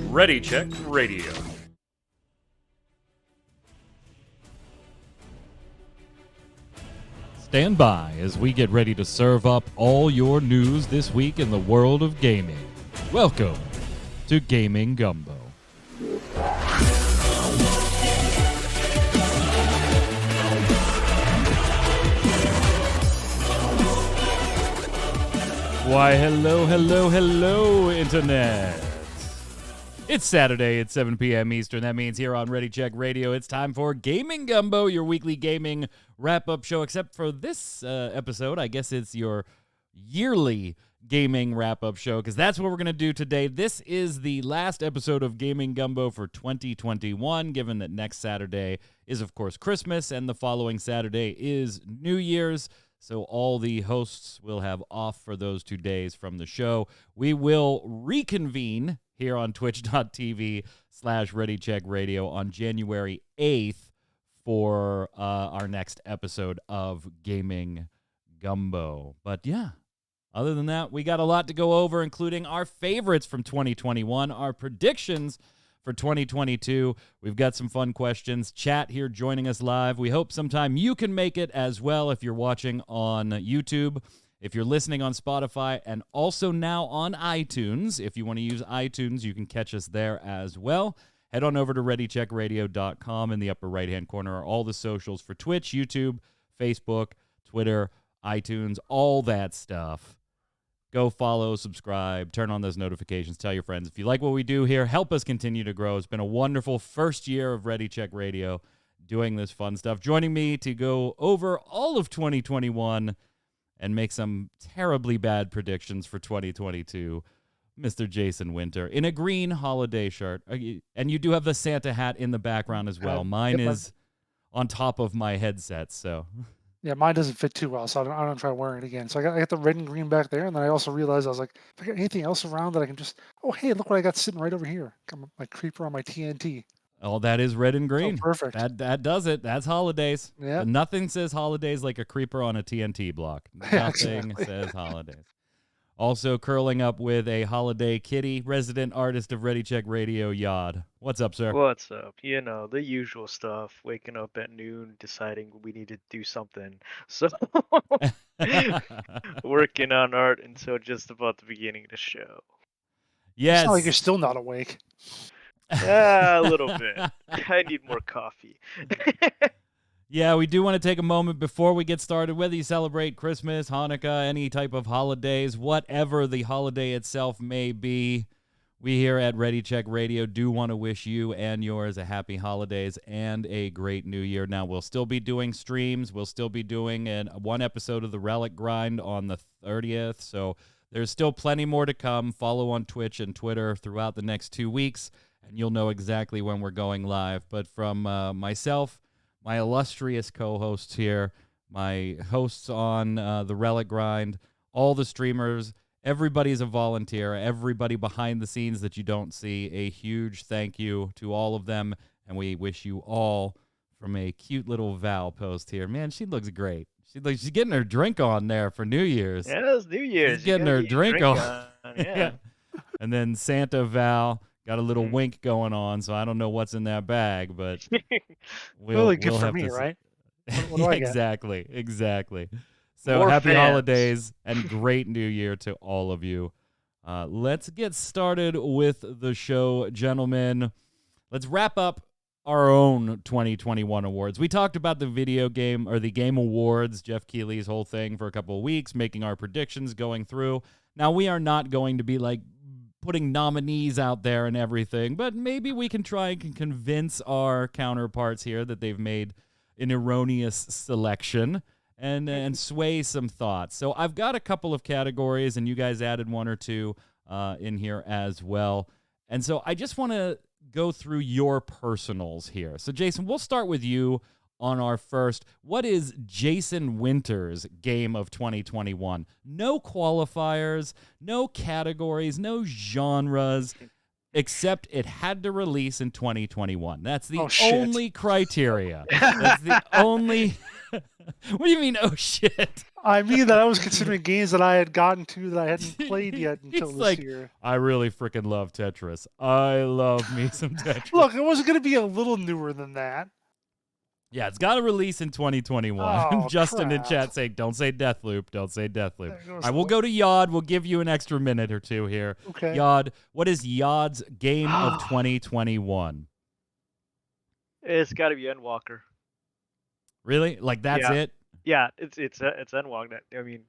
Ready Check Radio. Stand by as we get ready to serve up all your news this week in the world of gaming. Welcome to Gaming Gumbo. Why, hello, Internet. It's Saturday at 7 p.m. Eastern. That means here on Ready Check Radio, it's time for Gaming Gumbo, your weekly gaming wrap-up show. Except for this episode, I guess it's your yearly gaming wrap-up show, because that's what we're going to do today. This is the last episode of Gaming Gumbo for 2021, given that next Saturday is, of course, Christmas, and the following Saturday is New Year's. So all the hosts will have off for those 2 days from the show. We will reconvene here on twitch.tv/ReadyCheckRadio on January 8th for our next episode of Gaming Gumbo. But yeah, other than that, we got a lot to go over, including our favorites from 2021, our predictions for 2022. We've got some fun questions. Chat here joining us live. We hope sometime you can make it as well if you're watching on YouTube, if you're listening on Spotify, and also now on iTunes. If you want to use iTunes, you can catch us there as well. Head on over to ReadyCheckRadio.com. In the upper right-hand corner are all the socials for Twitch, YouTube, Facebook, Twitter, iTunes, all that stuff. Go follow, subscribe, turn on those notifications, tell your friends. If you like what we do here, help us continue to grow. It's been a wonderful first year of Ready Check Radio doing this fun stuff. Joining me to go over all of 2021 and make some terribly bad predictions for 2022, Mr. Jason Winter, in a green holiday shirt. And you do have the Santa hat in the background as well. Mine is on top of my headset, so... Yeah, mine doesn't fit too well, so I don't try wearing it again. So I got the red and green back there, and then I also realized I was like, if I got anything else around that I can just, oh, hey, look what I got sitting right over here. Got my creeper on my TNT. Oh, that is red and green. Oh, perfect. That does it. That's holidays. Yeah. Nothing says holidays like a creeper on a TNT block. Nothing says holidays. Also curling up with a holiday kitty, resident artist of Ready Check Radio, Yod. What's up, sir? What's up? You know, the usual stuff. Waking up at noon, deciding we need to do something. So, working on art until just about the beginning of the show. Yes. It's not like you're still not awake. Yeah, a little bit. I need more coffee. Yeah, we do want to take a moment before we get started, whether you celebrate Christmas, Hanukkah, any type of holidays, whatever the holiday itself may be. We here at Ready Check Radio do want to wish you and yours a happy holidays and a great new year. Now, we'll still be doing streams. We'll still be doing one episode of the Relic Grind on the 30th. So there's still plenty more to come. Follow on Twitch and Twitter throughout the next 2 weeks, and you'll know exactly when we're going live. But from myself, my illustrious co-hosts here, my hosts on the Relic Grind, all the streamers, everybody's a volunteer, everybody behind the scenes that you don't see, a huge thank you to all of them, and we wish you all from a cute little Val post here. Man, she looks great. She's getting her drink on there for New Year's. Yeah, it's New Year's. She's getting her drink on. Yeah. And then Santa Val got a little wink going on, so I don't know what's in that bag, but Really good we'll for have me, to right? What do I get? Exactly. So More happy fans. holidays and great new year to all of you. Let's get started with the show, gentlemen. Let's wrap up our own 2021 awards. We talked about the video game or the Game Awards, Jeff Keighley's whole thing for a couple of weeks, making our predictions, going through. Now, we are not going to be like putting nominees out there and everything, but maybe we can try and convince our counterparts here that they've made an erroneous selection and sway some thoughts. So I've got a couple of categories, and you guys added one or two in here as well. And so I just want to go through your personals here. So Jason, we'll start with you on our first. What is Jason Winter's game of 2021? No qualifiers, no categories, no genres. except it had to release in 2021. That's the Oh, shit. only criteria. That's the only. What do you mean, oh shit? I mean that I was considering games that I had gotten to that I hadn't played yet until He's this like, year. I really freaking love Tetris. I love me some Tetris. Look, it was going to be a little newer than that. Yeah, it's got to release in 2021. Oh, Justin in crap. chat saying, don't say Deathloop. Don't say Deathloop. There goes I will the- go to Yod. We'll give you an extra minute or two here. Okay. Yod, what is Yod's game of 2021? It's got to be Endwalker. Really? Like, that's Yeah. it? Yeah, it's Endwalker. I mean,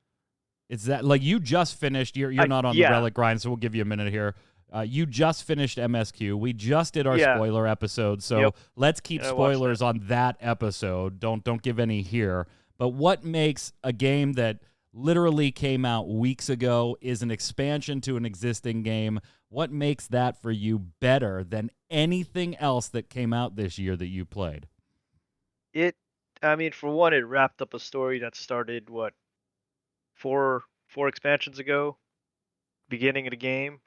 It's that, like, you just finished, you're not on the Relic grind, so we'll give you a minute here. You just finished MSQ. We just did our spoiler episode, so let's keep spoilers on that episode. Don't give any here. But what makes a game that literally came out weeks ago is an expansion to an existing game? What makes that for you better than anything else that came out this year that you played? I mean, for one, it wrapped up a story that started, what, four expansions ago? Beginning of the game?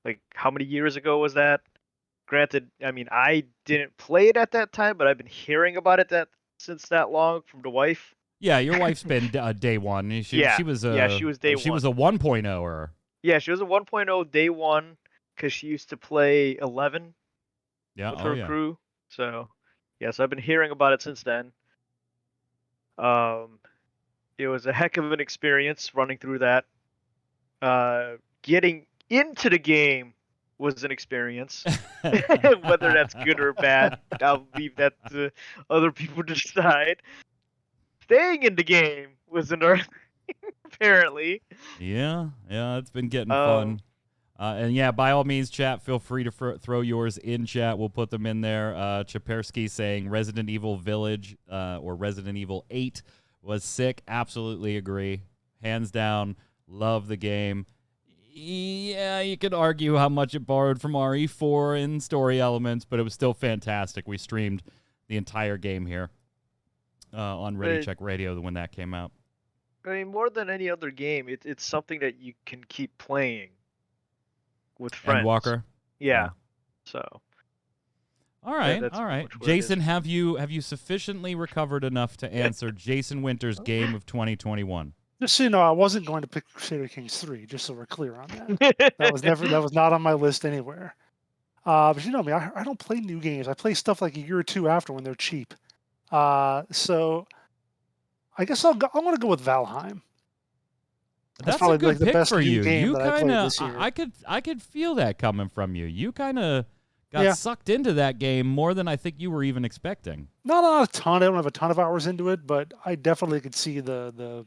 Like, how many years ago was that? Granted, I mean, I didn't play it at that time, but I've been hearing about it since that long from the wife. Yeah, your wife's been day one. She was she was day She one. was a 1.0er. Yeah, she was a 1.0 day one because she used to play 11 with her crew. So, yes, I've been hearing about it since then. It was a heck of an experience running through that. Getting into the game was an experience. Whether that's good or bad, I'll leave that to other people to decide. Staying in the game was another apparently. Yeah, it's been getting fun. And yeah, by all means, chat, feel free to throw yours in chat. We'll put them in there. Chapersky saying Resident Evil Village or Resident Evil 8 was sick. Absolutely agree. Hands down, love the game. Yeah, you could argue how much it borrowed from RE4 in story elements, but it was still fantastic. We streamed the entire game here on Check Raideo when that came out. I mean, more than any other game, it's something that you can keep playing with friends. Endwalker? Yeah. So. All right. Jason, is. have you sufficiently recovered enough to answer Jason Winter's game of 2021? Just so you know, I wasn't going to pick Crusader Kings 3, just so we're clear on that. That was not on my list anywhere. But you know me, I don't play new games. I play stuff like a year or two after when they're cheap. So I guess I'm going to go with Valheim. That's probably a good like the pick best for new you. game You that I played kind of, this year. I could feel that coming from you. You kind of got sucked into that game more than I think you were even expecting. Not a ton. I don't have a ton of hours into it, but I definitely could see the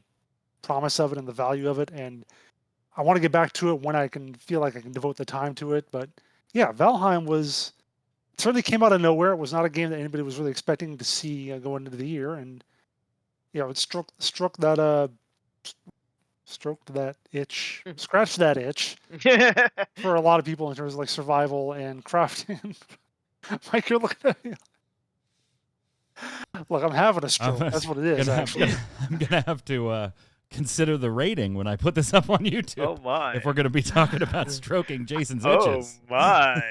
promise of it and the value of it, and I want to get back to it when I can feel like I can devote the time to it. But yeah, Valheim certainly came out of nowhere. It was not a game that anybody was really expecting to see going into the year, and it stroked that itch, scratched that itch for a lot of people in terms of like survival and crafting. Mike, you're looking at me. Look, I'm having a stroke. That's what it is. I'm gonna have to consider the rating when I put this up on YouTube. Oh my! If we're gonna be talking about stroking Jason's itches. Oh my!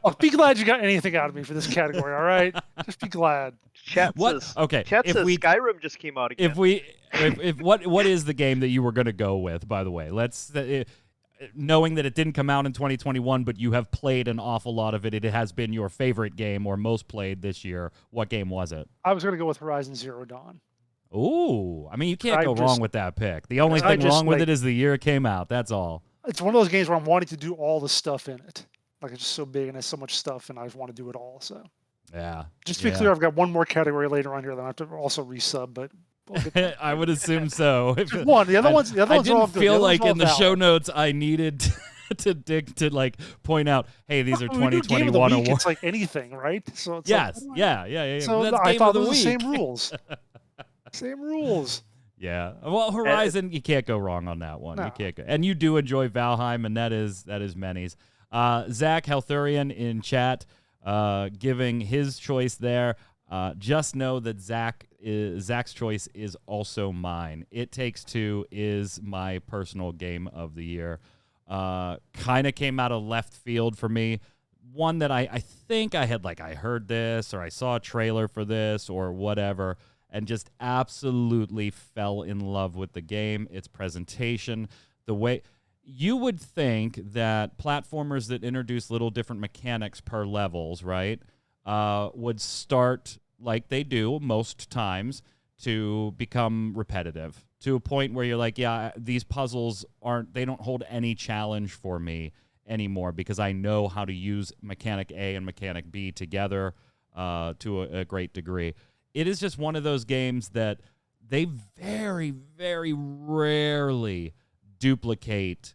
Well, be glad you got anything out of me for this category. All right, just be glad. Chat says Skyrim just came out again. If what is the game that you were gonna go with? By the way, knowing that it didn't come out in 2021, but you have played an awful lot of it. It has been your favorite game or most played this year. What game was it? I was going to go with Horizon Zero Dawn. Ooh, I mean, you can't go wrong with that pick. The only thing wrong with it is the year it came out. That's all. It's one of those games where I'm wanting to do all the stuff in it. Like, it's just so big and there's so much stuff, and I just want to do it all. So yeah. Just to be clear, I've got one more category later on here that I have to also resub, but I would assume so. One, the other ones are all good. I didn't feel like in the show notes I needed to like point out, hey, these are 2021 awards. It's like anything, right? So it's yeah. So that's I thought those were the same rules. Same rules. Yeah. Well, Horizon, you can't go wrong on that one. No. You can't go. And you do enjoy Valheim, and that is many's. Zach Helthurian in chat giving his choice there. Just know that Zach's choice is also mine. It Takes Two is my personal game of the year. kind of came out of left field for me. One that I think I had, like, I heard this or I saw a trailer for this or whatever, and just absolutely fell in love with the game, its presentation, the way you would think that platformers that introduce little different mechanics per levels, right, would start like they do most times to become repetitive to a point where you're like, yeah, these puzzles they don't hold any challenge for me anymore because I know how to use mechanic A and mechanic B together to a great degree. It is just one of those games that they very, very rarely duplicate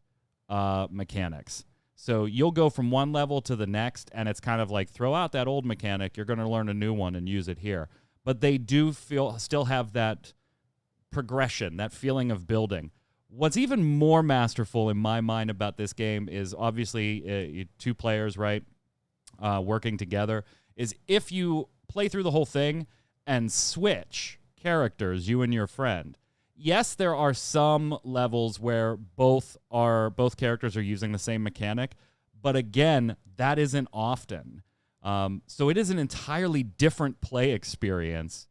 mechanics. So you'll go from one level to the next, and it's kind of like throw out that old mechanic, you're going to learn a new one and use it here. But they do still have that progression, that feeling of building. What's even more masterful in my mind about this game is obviously two players, right, working together, is if you play through the whole thing and switch characters, you and your friend. Yes, there are some levels where both characters are using the same mechanic, but again, that isn't often. So it is an entirely different play experience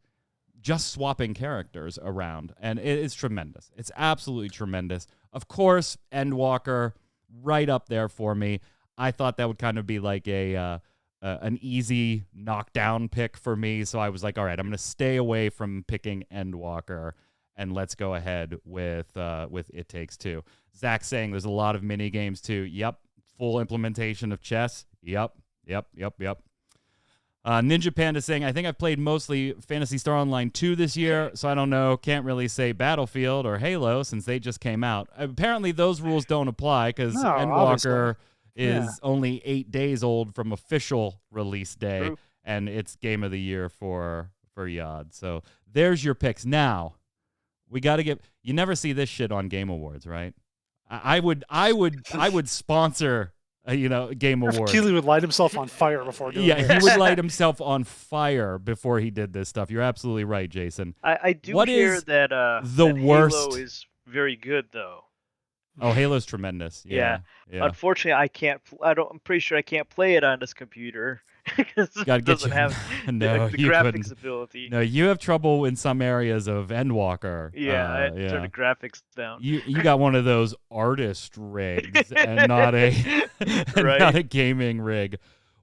just swapping characters around, and it is tremendous. It's absolutely tremendous. Of course, Endwalker, right up there for me. I thought that would kind of be like an easy knockdown pick for me, so I was like, all right, I'm going to stay away from picking Endwalker, and let's go ahead with It Takes Two. Zach saying there's a lot of mini games too. Yep. Full implementation of chess. Yep. Ninja Panda saying, I think I've played mostly Phantasy Star Online 2 this year, so I don't know, can't really say Battlefield or Halo since they just came out. Apparently those rules don't apply because Endwalker is only 8 days old from official release day. True. And it's Game of the Year for Yod. So there's your picks. Now, we got to get. You never see this shit on Game Awards, right? I would sponsor, Game Awards. Keeley would light himself on fire before doing Yeah, this. he would light himself on fire before he did this stuff. You're absolutely right, Jason. I do What hear is that the that worst? Halo is very good though. Oh, Halo's tremendous. Yeah. Unfortunately, I can't. I'm pretty sure I can't play it on this computer because it doesn't have the graphics ability. No, you have trouble in some areas of Endwalker. Yeah, I had to turn the graphics down. You got one of those artist rigs and not not a gaming rig.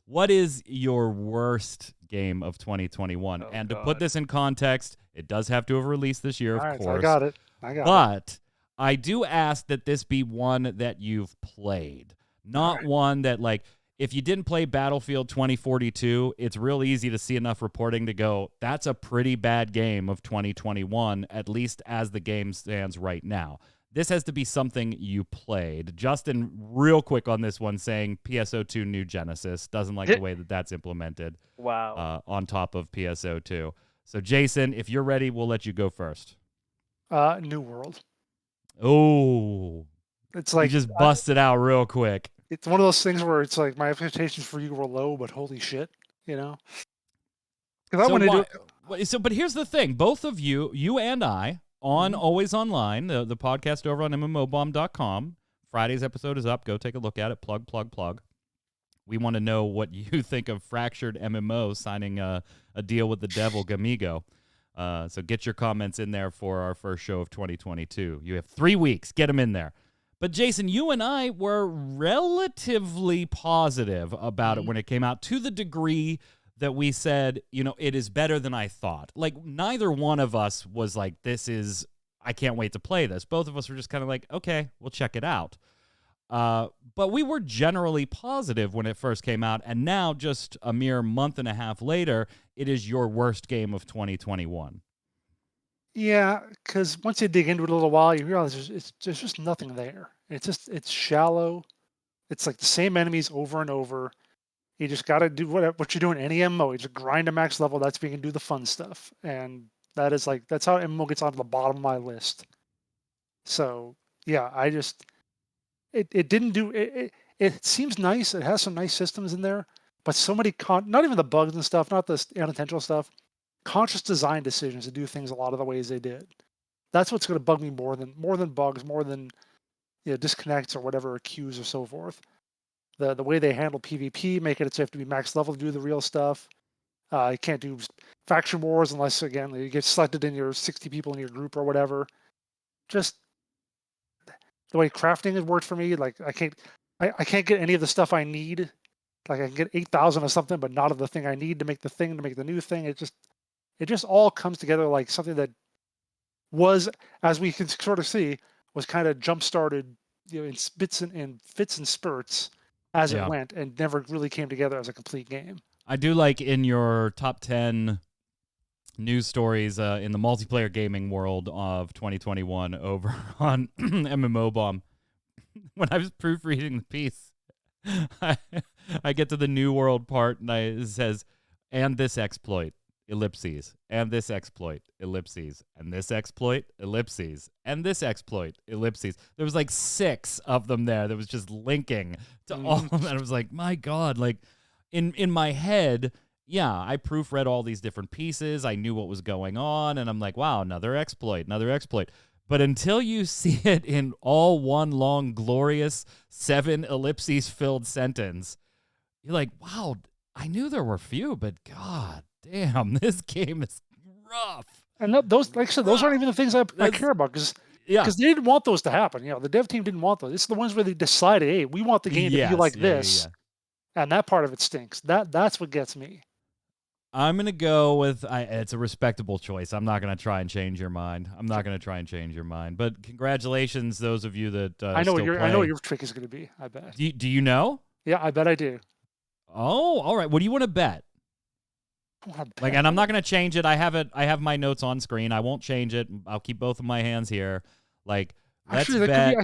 What is your worst game of 2021? Oh, and to God. put this in context, it does have to have released this year, of course. I got it. But I do ask that this be one that you've played, not one that, like, if you didn't play Battlefield 2042, it's real easy to see enough reporting to go, that's a pretty bad game of 2021, at least as the game stands right now. This has to be something you played. Justin, real quick on this one, saying PSO2 New Genesis. Doesn't like the way that that's implemented. Wow. On top of PSO2. So, Jason, if you're ready, we'll let you go first. New World. Oh, it's like you just busted out real quick. It's one of those things where it's like my expectations for you were low, but holy shit, Because I want to do. So, but here's the thing: both of you and I, on Always Online, the podcast over on mmobomb.com. Friday's episode is up. Go take a look at it. Plug. We want to know what you think of Fractured MMO signing a deal with the devil, Gamigo. So get your comments in there for our first show of 2022. You have 3 weeks. Get them in there. But, Jason, you and I were relatively positive about it when it came out, to the degree that we said, it is better than I thought. Like, neither one of us was like, I can't wait to play this. Both of us were just kind of like, okay, we'll check it out. But we were generally positive when it first came out, and now, just a mere month and a half later, it is your worst game of 2021. Yeah, because once you dig into it a little while, you realize there's just nothing there. It's shallow. It's like the same enemies over and over. You just got to do what you do in any MMO. You just grind to max level. That's where you can do the fun stuff, and that's how MMO gets onto the bottom of my list. So yeah, it didn't do it. It seems nice. It has some nice systems in there, but so many not even the bugs and stuff, not the unintentional stuff. Conscious design decisions to do things a lot of the ways they did. That's what's going to bug me more than bugs, more than disconnects or whatever queues or so forth. The way they handle PvP, making it so you have to be max level to do the real stuff. You can't do faction wars unless, again, you get selected in your 60 people in your group or whatever. Just the way crafting has worked for me, like I can't get any of the stuff I need. Like I can get 8,000 of something, but not of the thing I need to make the thing, to make the new thing. It just all comes together like something that was, as we can sort of see, was kind of jump started, in fits and spurts as it Yeah. went, and never really came together as a complete game. I do like in your top 10 news stories in the multiplayer gaming world of 2021 over on MMO Bomb. When I was proofreading the piece, I get to the New World part, and it says, and this exploit, ellipses, and this exploit, ellipses, and this exploit, ellipses, and this exploit, ellipses. There was like 6 of them there that was just linking to all of them. And I was like, my God, like in my head, yeah, I proofread all these different pieces. I knew what was going on, and I'm like, wow, another exploit, another exploit. But until you see it in all one long, glorious 7 ellipses-filled sentence, you're like, wow, I knew there were few, but God damn, this game is rough. And those, like I said, those aren't even the things I care about, because Yeah, they didn't want those to happen. The dev team didn't want those. It's the ones where they decided, hey, we want the game to be like this, and that part of it stinks. That's what gets me. I'm going to go with, it's a respectable choice. I'm not going to try and change your mind. But congratulations, those of you that I know still play. I know what your trick is going to be, I bet. Do you know? Yeah, I bet I do. Oh, all right. What do you want to bet? Like, and I'm not going to change it. I have my notes on screen. I won't change it. I'll keep both of my hands here. Like, let's bet.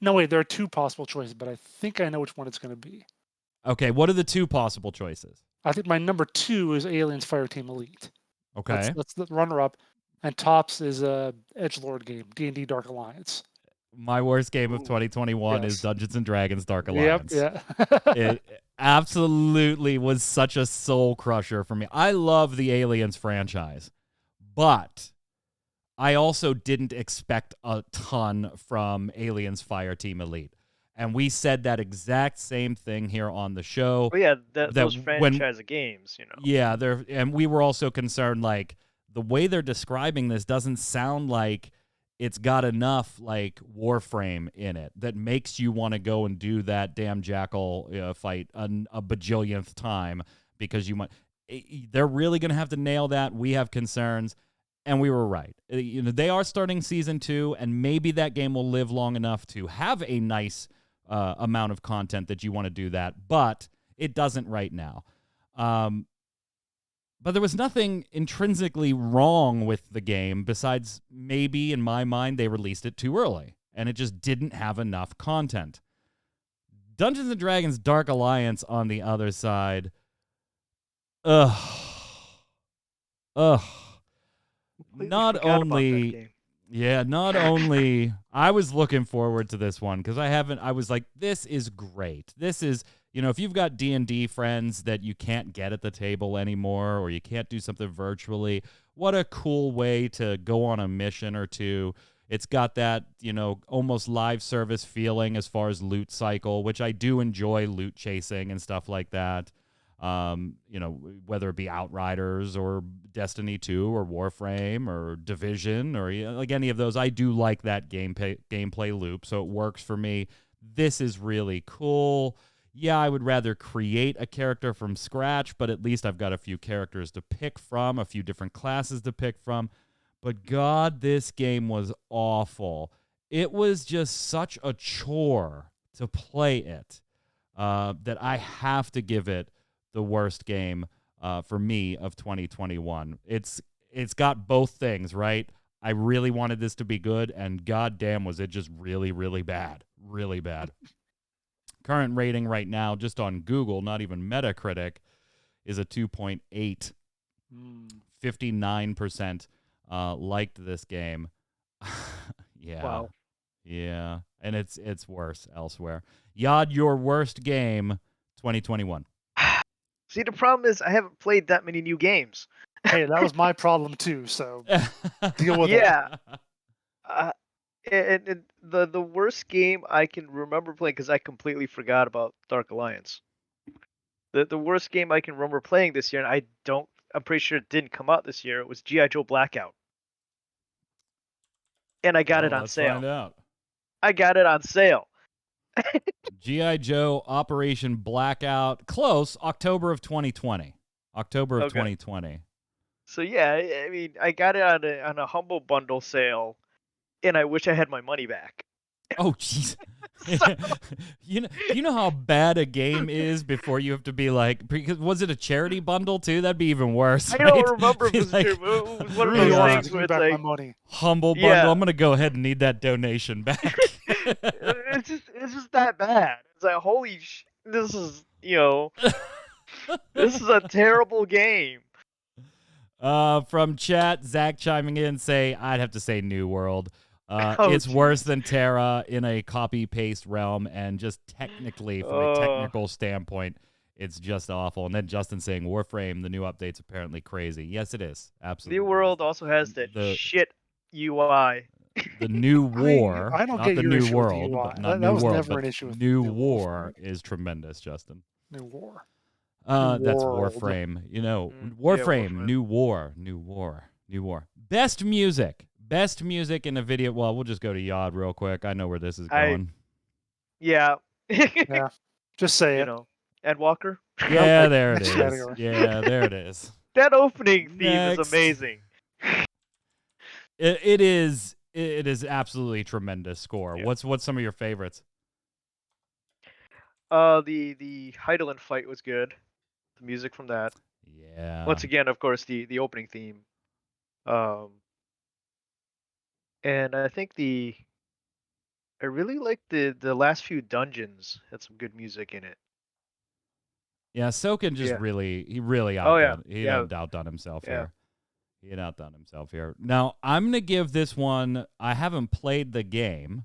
No, wait, there are 2 possible choices, but I think I know which one it's going to be. Okay, what are the 2 possible choices? I think my number 2 is Aliens Fireteam Elite. Okay. That's the runner-up. And tops is a edgelord game, D&D Dark Alliance. My worst game of 2021 is Dungeons & Dragons Dark Alliance. Yep, yeah. It absolutely was such a soul crusher for me. I love the Aliens franchise, but I also didn't expect a ton from Aliens Fireteam Elite. And we said that exact same thing here on the show. Well, yeah, those franchise of games, Yeah, and we were also concerned, like, the way they're describing this doesn't sound like it's got enough, like, Warframe in it that makes you want to go and do that damn jackal fight a bajillionth time, because you might. They're really going to have to nail that. We have concerns. And we were right. They are starting season 2, and maybe that game will live long enough to have a nice amount of content that you want to do that, but it doesn't right now. But there was nothing intrinsically wrong with the game besides maybe, in my mind, they released it too early, and it just didn't have enough content. Dungeons & Dragons Dark Alliance, on the other side, not only I was looking forward to this one, because I was like, this is great. This is, if you've got D&D friends that you can't get at the table anymore, or you can't do something virtually, what a cool way to go on a mission or two. It's got that, almost live service feeling as far as loot cycle, which I do enjoy, loot chasing and stuff like that. Whether it be Outriders or Destiny 2 or Warframe or Division or like any of those, I do like that gameplay loop, so it works for me. This is really cool. Yeah, I would rather create a character from scratch, but at least I've got a few characters to pick from, a few different classes to pick from. But God, this game was awful. It was just such a chore to play it that I have to give it the worst game for me of 2021. It's got both things, right? I really wanted this to be good, and goddamn was it just really, really bad. Really bad. Current rating right now, just on Google, not even Metacritic, is a 2.8. 59% liked this game. Yeah. Wow. Yeah. And it's worse elsewhere. Yad, your worst game 2021. See, the problem is I haven't played that many new games. Hey, that was my problem too, so deal with it. Yeah. and the worst game I can remember playing, because I completely forgot about Dark Alliance. The worst game I can remember playing this year, and I'm pretty sure it didn't come out this year. It was G.I. Joe Blackout, and I got it on Let's sale. find out. I got it on sale. G.I. Joe Operation Blackout. Close. October of 2020. October of Okay. 2020. So yeah, I mean, I got it on a humble bundle sale, and I wish I had my money back. Oh, jeez. So, Do you know how bad a game is before you have to be like, because was it a charity bundle too? That'd be even worse. I right? don't remember if Be it was, like, it was one of Really those wants things to where give it's back my like, money. humble bundle. Yeah. I'm gonna go ahead and need that donation back. it's just that bad. It's like, holy this is, this is a terrible game. From chat, Zach chiming in, I'd have to say New World. Oh, It's worse jeez. than Terra in a copy-paste realm, and just technically, from a technical standpoint, it's just awful. And then Justin saying, Warframe, the new update's apparently crazy. Yes, it is. Absolutely. New World also has that shit UI. The new war, I don't not get the your new issue with the world, UI. but not That new was world, never but an issue with new New Wolf for war me. is tremendous, Justin. New War. That's World. Warframe. You know, Yeah, Warframe, Warframe. new war. Best music in a video. Well, we'll just go to Yod real quick. I know where this is going. Yeah. Yeah. Just say You it. know, Ed Walker. Yeah, there it Next is. category. Yeah, there it is. That opening theme Next. is amazing. It is. It is absolutely tremendous score. Yeah. What's some of your favorites? The Heidelin fight was good. The music from that. Yeah. Once again, of course, the opening theme. And I think I really like the last few dungeons. Had some good music in it. Yeah, Soken just Yeah. really Oh, yeah. outdone. He Yeah. outdone himself Yeah. here. He had outdone himself here. Now, I'm going to give this one, I haven't played the game,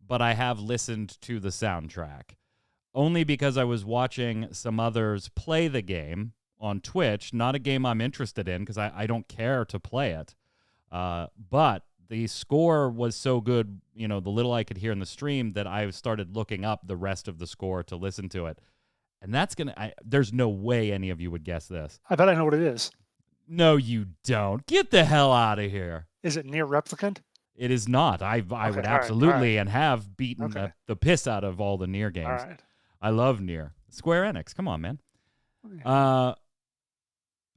but I have listened to the soundtrack. Only because I was watching some others play the game on Twitch. Not a game I'm interested in because I don't care to play it. But the score was so good, the little I could hear in the stream, that I started looking up the rest of the score to listen to it. And that's there's no way any of you would guess this. I bet I know what it is. No, you don't. Get the hell out of here. Is it Near Replicant? It is not. I would all right, absolutely and have beaten Okay. the piss out of all the Nier All games. right. I love Nier. Square Enix. Come on, man. Yeah.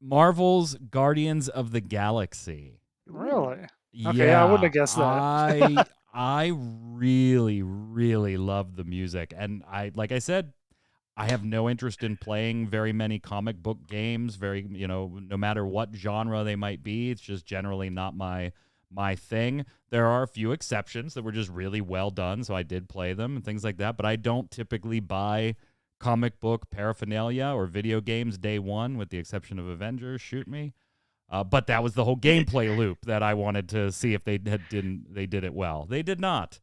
Marvel's Guardians of the Galaxy. Really? Yeah, Okay, I wouldn't have guessed that. I really, really love the music. And like I said, I have no interest in playing very many comic book games, no matter what genre they might be. It's just generally not my thing. There are a few exceptions that were just really well done, so I did play them and things like that, but I don't typically buy comic book paraphernalia or video games day one, with the exception of Avengers. Shoot me. But that was the whole gameplay loop that I wanted to see if they did it well. They did not.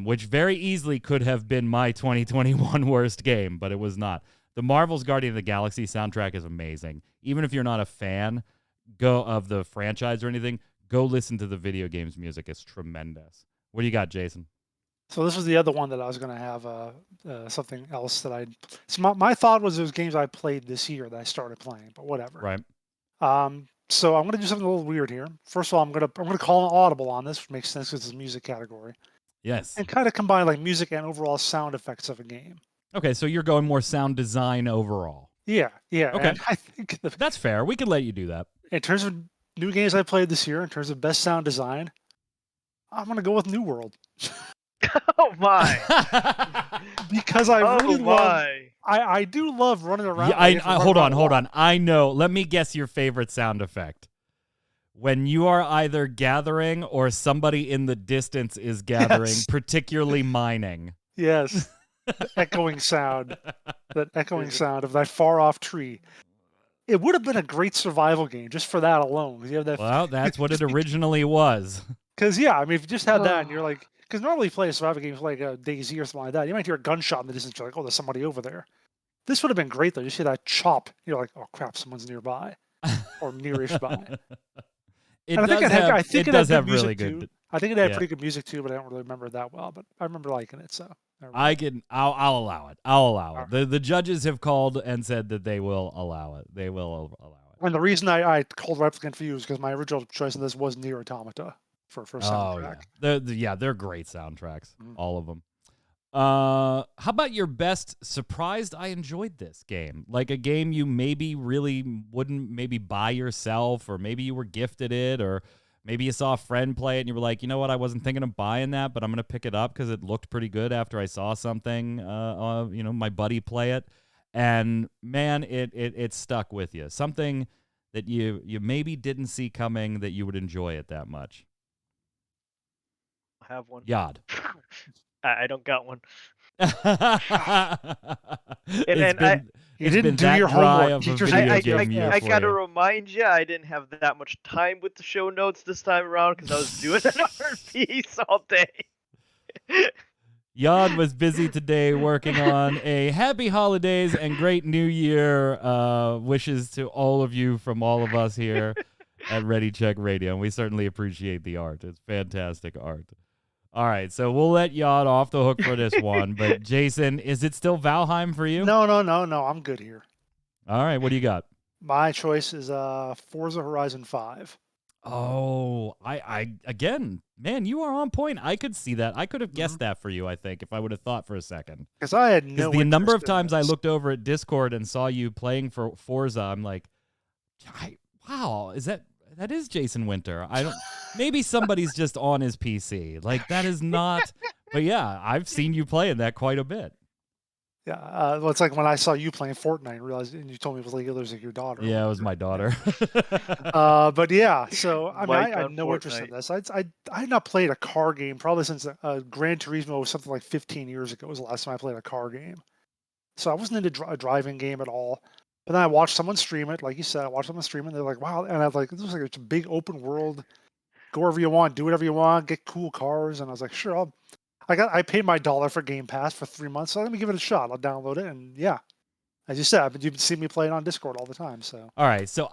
Which very easily could have been my 2021 worst game, but it was not. The Marvel's Guardian of the Galaxy soundtrack is amazing. Even if you're not a fan of the franchise or anything, go listen to the video games music. It's tremendous. What do you got, Jason? So this was the other one that I was going to have something else that So my thought was those games I played this year that I started playing, but whatever. Right. So I'm going to do something a little weird here. First of all, I'm going to call an audible on this, which makes sense because it's a music category, Yes. and kind of combine like music and overall sound effects of a game. Okay, so you're going more sound design overall. Yeah. Okay. And I think That's fair. We can let you do that. in terms of new games I played this year, in terms of best sound design, I'm going to go with New World. Oh my! Because I really love. my! I do love running around. Yeah, hold on. I know. Let me guess your favorite sound effect. When you are either gathering or somebody in the distance is gathering, Yes. particularly mining. Yes. The echoing sound. That echoing sound of that far off tree. It would have been a great survival game just for that alone. You have that. Well, that's what it originally was. Because yeah, I mean, if you just had that and you're like, because normally you play a survival game like DayZ or something like that, you might hear a gunshot in the distance. You're like, oh, there's somebody over there. This would have been great though. You see that chop, you're like, oh crap, someone's nearby or nearish by. It And I think does it had- have, I think it it had does good have really music, good. too. I think it had Yeah. pretty good music too, but I don't really remember it that well. But I remember liking it. So there we go. I'll allow it. I'll allow All it. The judges have called and said that they will allow it. They will allow it. And the reason I called Replicant for you is because my original choice of this was Nier Automata for Oh soundtrack. yeah, they're great soundtracks, Mhm. all of them. How about your best surprised I enjoyed this game? Like a game you maybe really wouldn't maybe buy yourself, or maybe you were gifted it, or maybe you saw a friend play it and you were like, you know what, I wasn't thinking of buying that, but I'm gonna pick it up because it looked pretty good after I saw something, my buddy play it, and man, it stuck with you. Something that you maybe didn't see coming that you would enjoy it that much. I have one. Yod. I don't got one. It's And been You it's didn't been do that your dry homework. of a Teachers video hate you. game year I for gotta you. remind you, I didn't have that much time with the show notes this time around because I was doing another piece all day. Yod was busy today working on a happy holidays and great new year wishes to all of you from all of us here at Ready Check Radio, and we certainly appreciate the art. It's fantastic art. All right, so we'll let Yod off the hook for this one, but Jason, is it still Valheim for you? No. I'm good here. All right, what do you got? My choice is Forza Horizon 5. Oh, I again, man, you are on point. I could see that. I could have guessed that for you, I think, if I would have thought for a second. Because I had Because no the number of interest in times I this. looked over at Discord and saw you playing for Forza, I'm like, wow, that is Jason Winter? I don't. Maybe somebody's just on his PC. Like that is not. But yeah, I've seen you playing that quite a bit. Yeah, well, it's like when I saw you playing Fortnite and realized, and you told me it was like your daughter. Yeah, it was my daughter. But yeah, so I mean, Mike I had on no interest in Fortnite. this. I had not played a car game probably since Gran Turismo was something like 15 years ago. Was the last time I played a car game. So I wasn't into a driving game at all. But then I watched someone stream it, like you said. I watched someone stream it. And they're like, wow, and I was like, this was like it's a big open world. Go wherever you want, do whatever you want, get cool cars. And I was like, sure, I paid my $1 for Game Pass for 3 months, so let me give it a shot. I'll download it, and yeah, as you said, but you've seen me play it on Discord all the time. So All right, so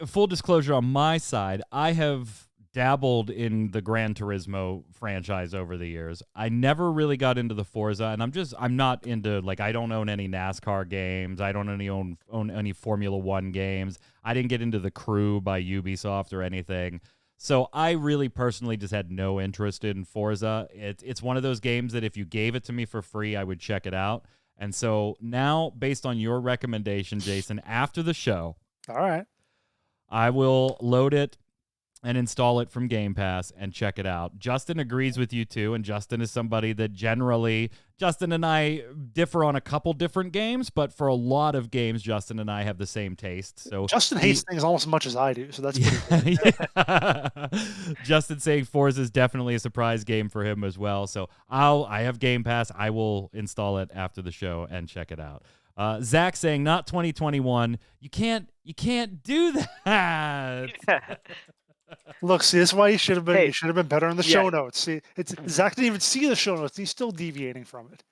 full disclosure on my side, I have dabbled in the Gran Turismo franchise over the years. I never really got into the Forza, and I'm not into, like, I don't own any NASCAR games. I don't own any Formula One games. I didn't get into The Crew by Ubisoft or anything. So I really personally just had no interest in Forza. It's one of those games that if you gave it to me for free, I would check it out. And so now, based on your recommendation, Jason, after the show, all right, I will load it and install it from Game Pass and check it out. Justin agrees with you too, and Justin is somebody that generally, Justin and I differ on a couple different games, but for a lot of games, Justin and I have the same taste. So Justin hates things almost as much as I do, so that's pretty good. yeah. Justin saying Forza is definitely a surprise game for him as well. So I have Game Pass. I will install it after the show and check it out. Zach saying not 2021. You can't do that. Look, see, this is why you should have been. Hey, You should have been better in the yeah. show notes. See, it's Zach didn't even see the show notes. He's still deviating from it.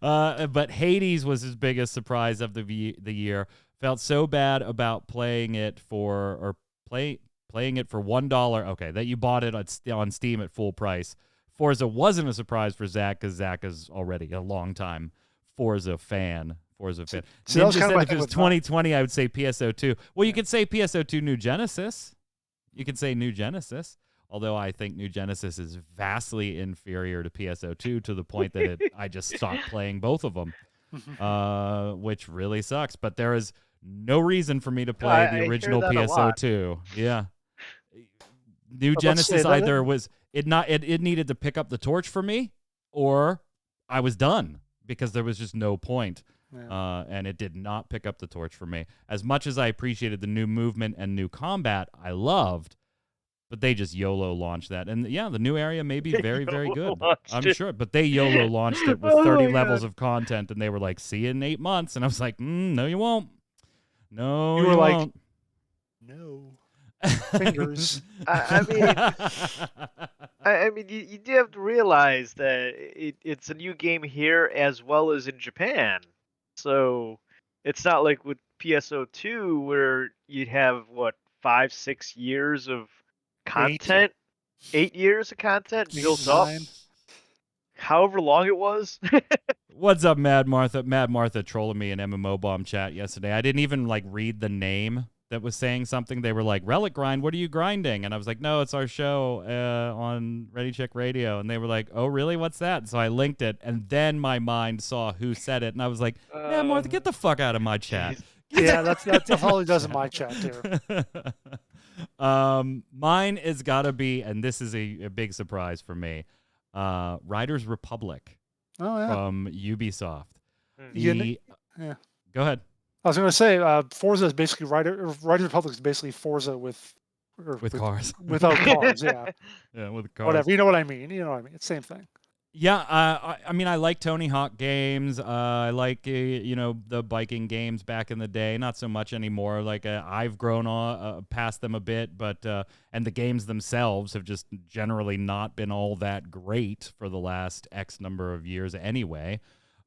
But Hades was his biggest surprise of the year. Felt so bad about playing it for $1. Okay, that you bought it on Steam at full price. Forza wasn't a surprise for Zach because Zach is already a longtime Forza fan. See, that Ninja was kind said of my if thing it was with 2020, I would say PSO2. Well, you could say PSO2 New Genesis. You could say New Genesis. Although I think New Genesis is vastly inferior to PSO2 to the point that I just stopped playing both of them, which really sucks. But there is no reason for me to play I the hear original that a lot. PSO2. Yeah. New But let's Genesis say that- either was it needed to pick up the torch for me, or I was done because there was just no point. Yeah. And it did not pick up the torch for me. As much as I appreciated the new movement and new combat, I loved, but they just YOLO launched that. And yeah, the new area may be very, very good. I'm sure. But they YOLO launched it with 30 levels of content, and they were like, see you in 8 months. And I was like, no, you won't. No, You were like, won't. no fingers. I mean, you do have to realize that it's a new game here as well as in Japan. So it's not like with PSO2 where you'd have 5-6 years of content, 8 years of content Eight, built up, 9. however long it was. What's up, Mad Martha? Mad Martha trolling me in MMO Bomb chat yesterday. I didn't even like read the name that was saying something. They were like, Relic Grind, what are you grinding? And I was like, no, it's our show on Ready Check Radio. And they were like, oh, really? What's that? And so I linked it, and then my mind saw who said it, and I was like, Mad Martha, get the fuck out of my chat. Yeah, that's probably does in my chat too. Mine is gotta be, and this is a big surprise for me, Riders Republic Oh yeah. from Ubisoft. Yeah. Go ahead. I was going to say, Forza is basically Riders Republic is basically Forza with Cars. without cars. Yeah, Yeah, with cars. whatever. You know what I mean. You know what I mean. It's the same thing. Yeah, I mean, I like Tony Hawk games. I like, the biking games back in the day. Not so much anymore. Like, I've grown past them a bit, but and the games themselves have just generally not been all that great for the last X number of years anyway.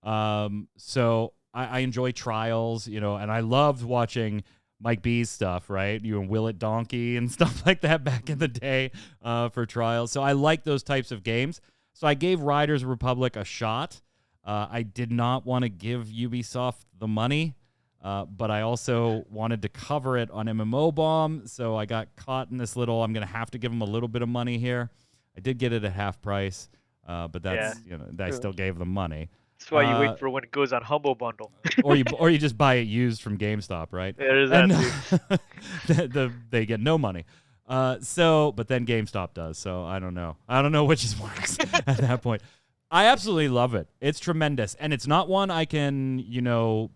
So I enjoy Trials, and I loved watching Mike B's stuff, right? Will It Donkey and stuff like that back in the day for Trials. So I like those types of games. So I gave Riders Republic a shot. I did not want to give Ubisoft the money, but I also wanted to cover it on MMO Bomb, so I got caught in this little, I'm going to have to give them a little bit of money here. I did get it at half price, but that's, I still gave them money. That's why you wait for when it goes on Humble Bundle. or you just buy it used from GameStop, right? Yeah, there's that too. They get no money. But then GameStop does, so I don't know. I don't know which is worse at that point. I absolutely love it. It's tremendous. And it's not one I can,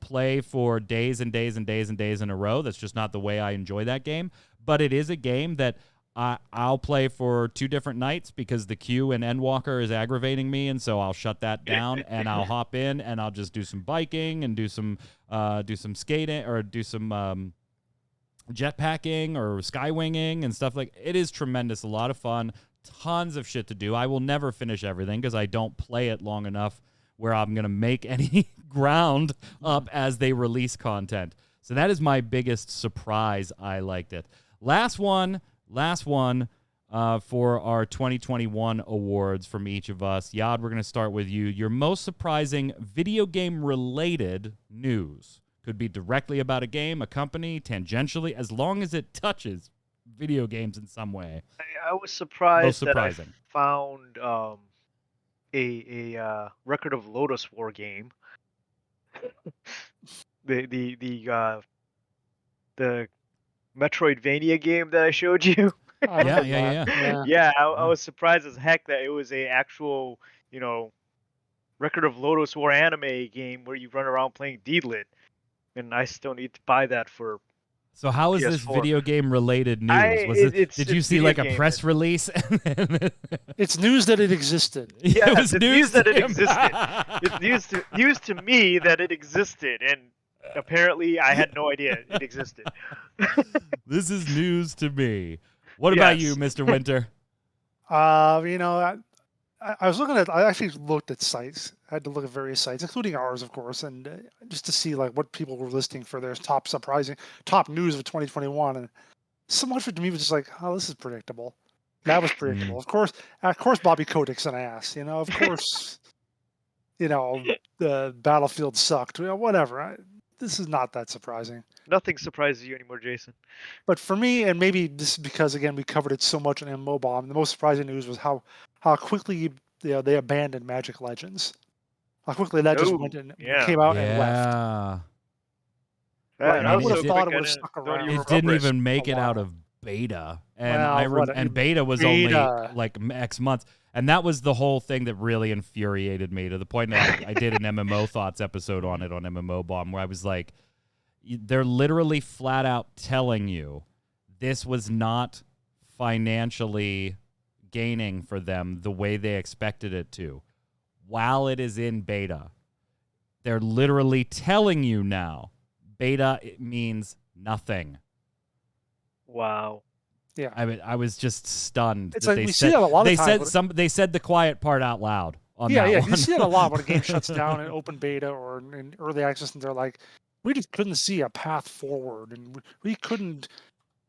play for days and days and days and days in a row. That's just not the way I enjoy that game. But it is a game that I'll play for 2 different nights because the queue in Endwalker is aggravating me, and so I'll shut that down and I'll hop in and I'll just do some biking and do some skating or do some jetpacking or skywinging and stuff. Like, it is tremendous, a lot of fun, tons of shit to do. I will never finish everything because I don't play it long enough where I'm going to make any ground up as they release content. So that is my biggest surprise. I liked it. Last one for our 2021 awards from each of us. Yad, we're going to start with you. Your most surprising video game related news. Could be directly about a game, a company, tangentially, as long as it touches video games in some way. I was surprised that I found a Record of Lodoss War game. the Metroidvania game that I showed you. Yeah. I was surprised as heck that it was a actual, Record of Lodoss War anime game where you run around playing Deedlit. And I still need to buy that for. So how is PS4. this video game related news? Did you see like a press release? It's news that it existed. Yeah, it was news that it existed. It's news to me that it existed, and apparently I had no idea it existed. This is news to me. What about you, Mr. Winter? I was looking at. I actually looked at sites. I had to look at various sites, including ours, of course, and just to see like what people were listing for their top news of 2021. And so much of it to me was just like, oh, this is predictable. That was predictable. Of course, Bobby Kodak's an ass. Of course, the Battlefield sucked. Whatever. This is not that surprising. Nothing surprises you anymore, Jason. But for me, and maybe this is because again we covered it so much in MMO Bomb, the most surprising news was how quickly they abandoned Magic Legends. How quickly that just went and came out and left. Right, I would have thought it would have stuck around. It didn't even make it out of beta, and beta was only like X months, and that was the whole thing that really infuriated me to the point that I did an MMO Thoughts episode on it on MMO Bomb, where I was like, they're literally flat out telling you this was not financially gaining for them the way they expected it to while it is in beta. They're literally telling you now beta it means nothing. Wow. Yeah. I was just stunned. It's like we see that a lot of times. They said the quiet part out loud on that one. You see it a lot when a game shuts down in open beta or in early access, and they're like, we just couldn't see a path forward, and we couldn't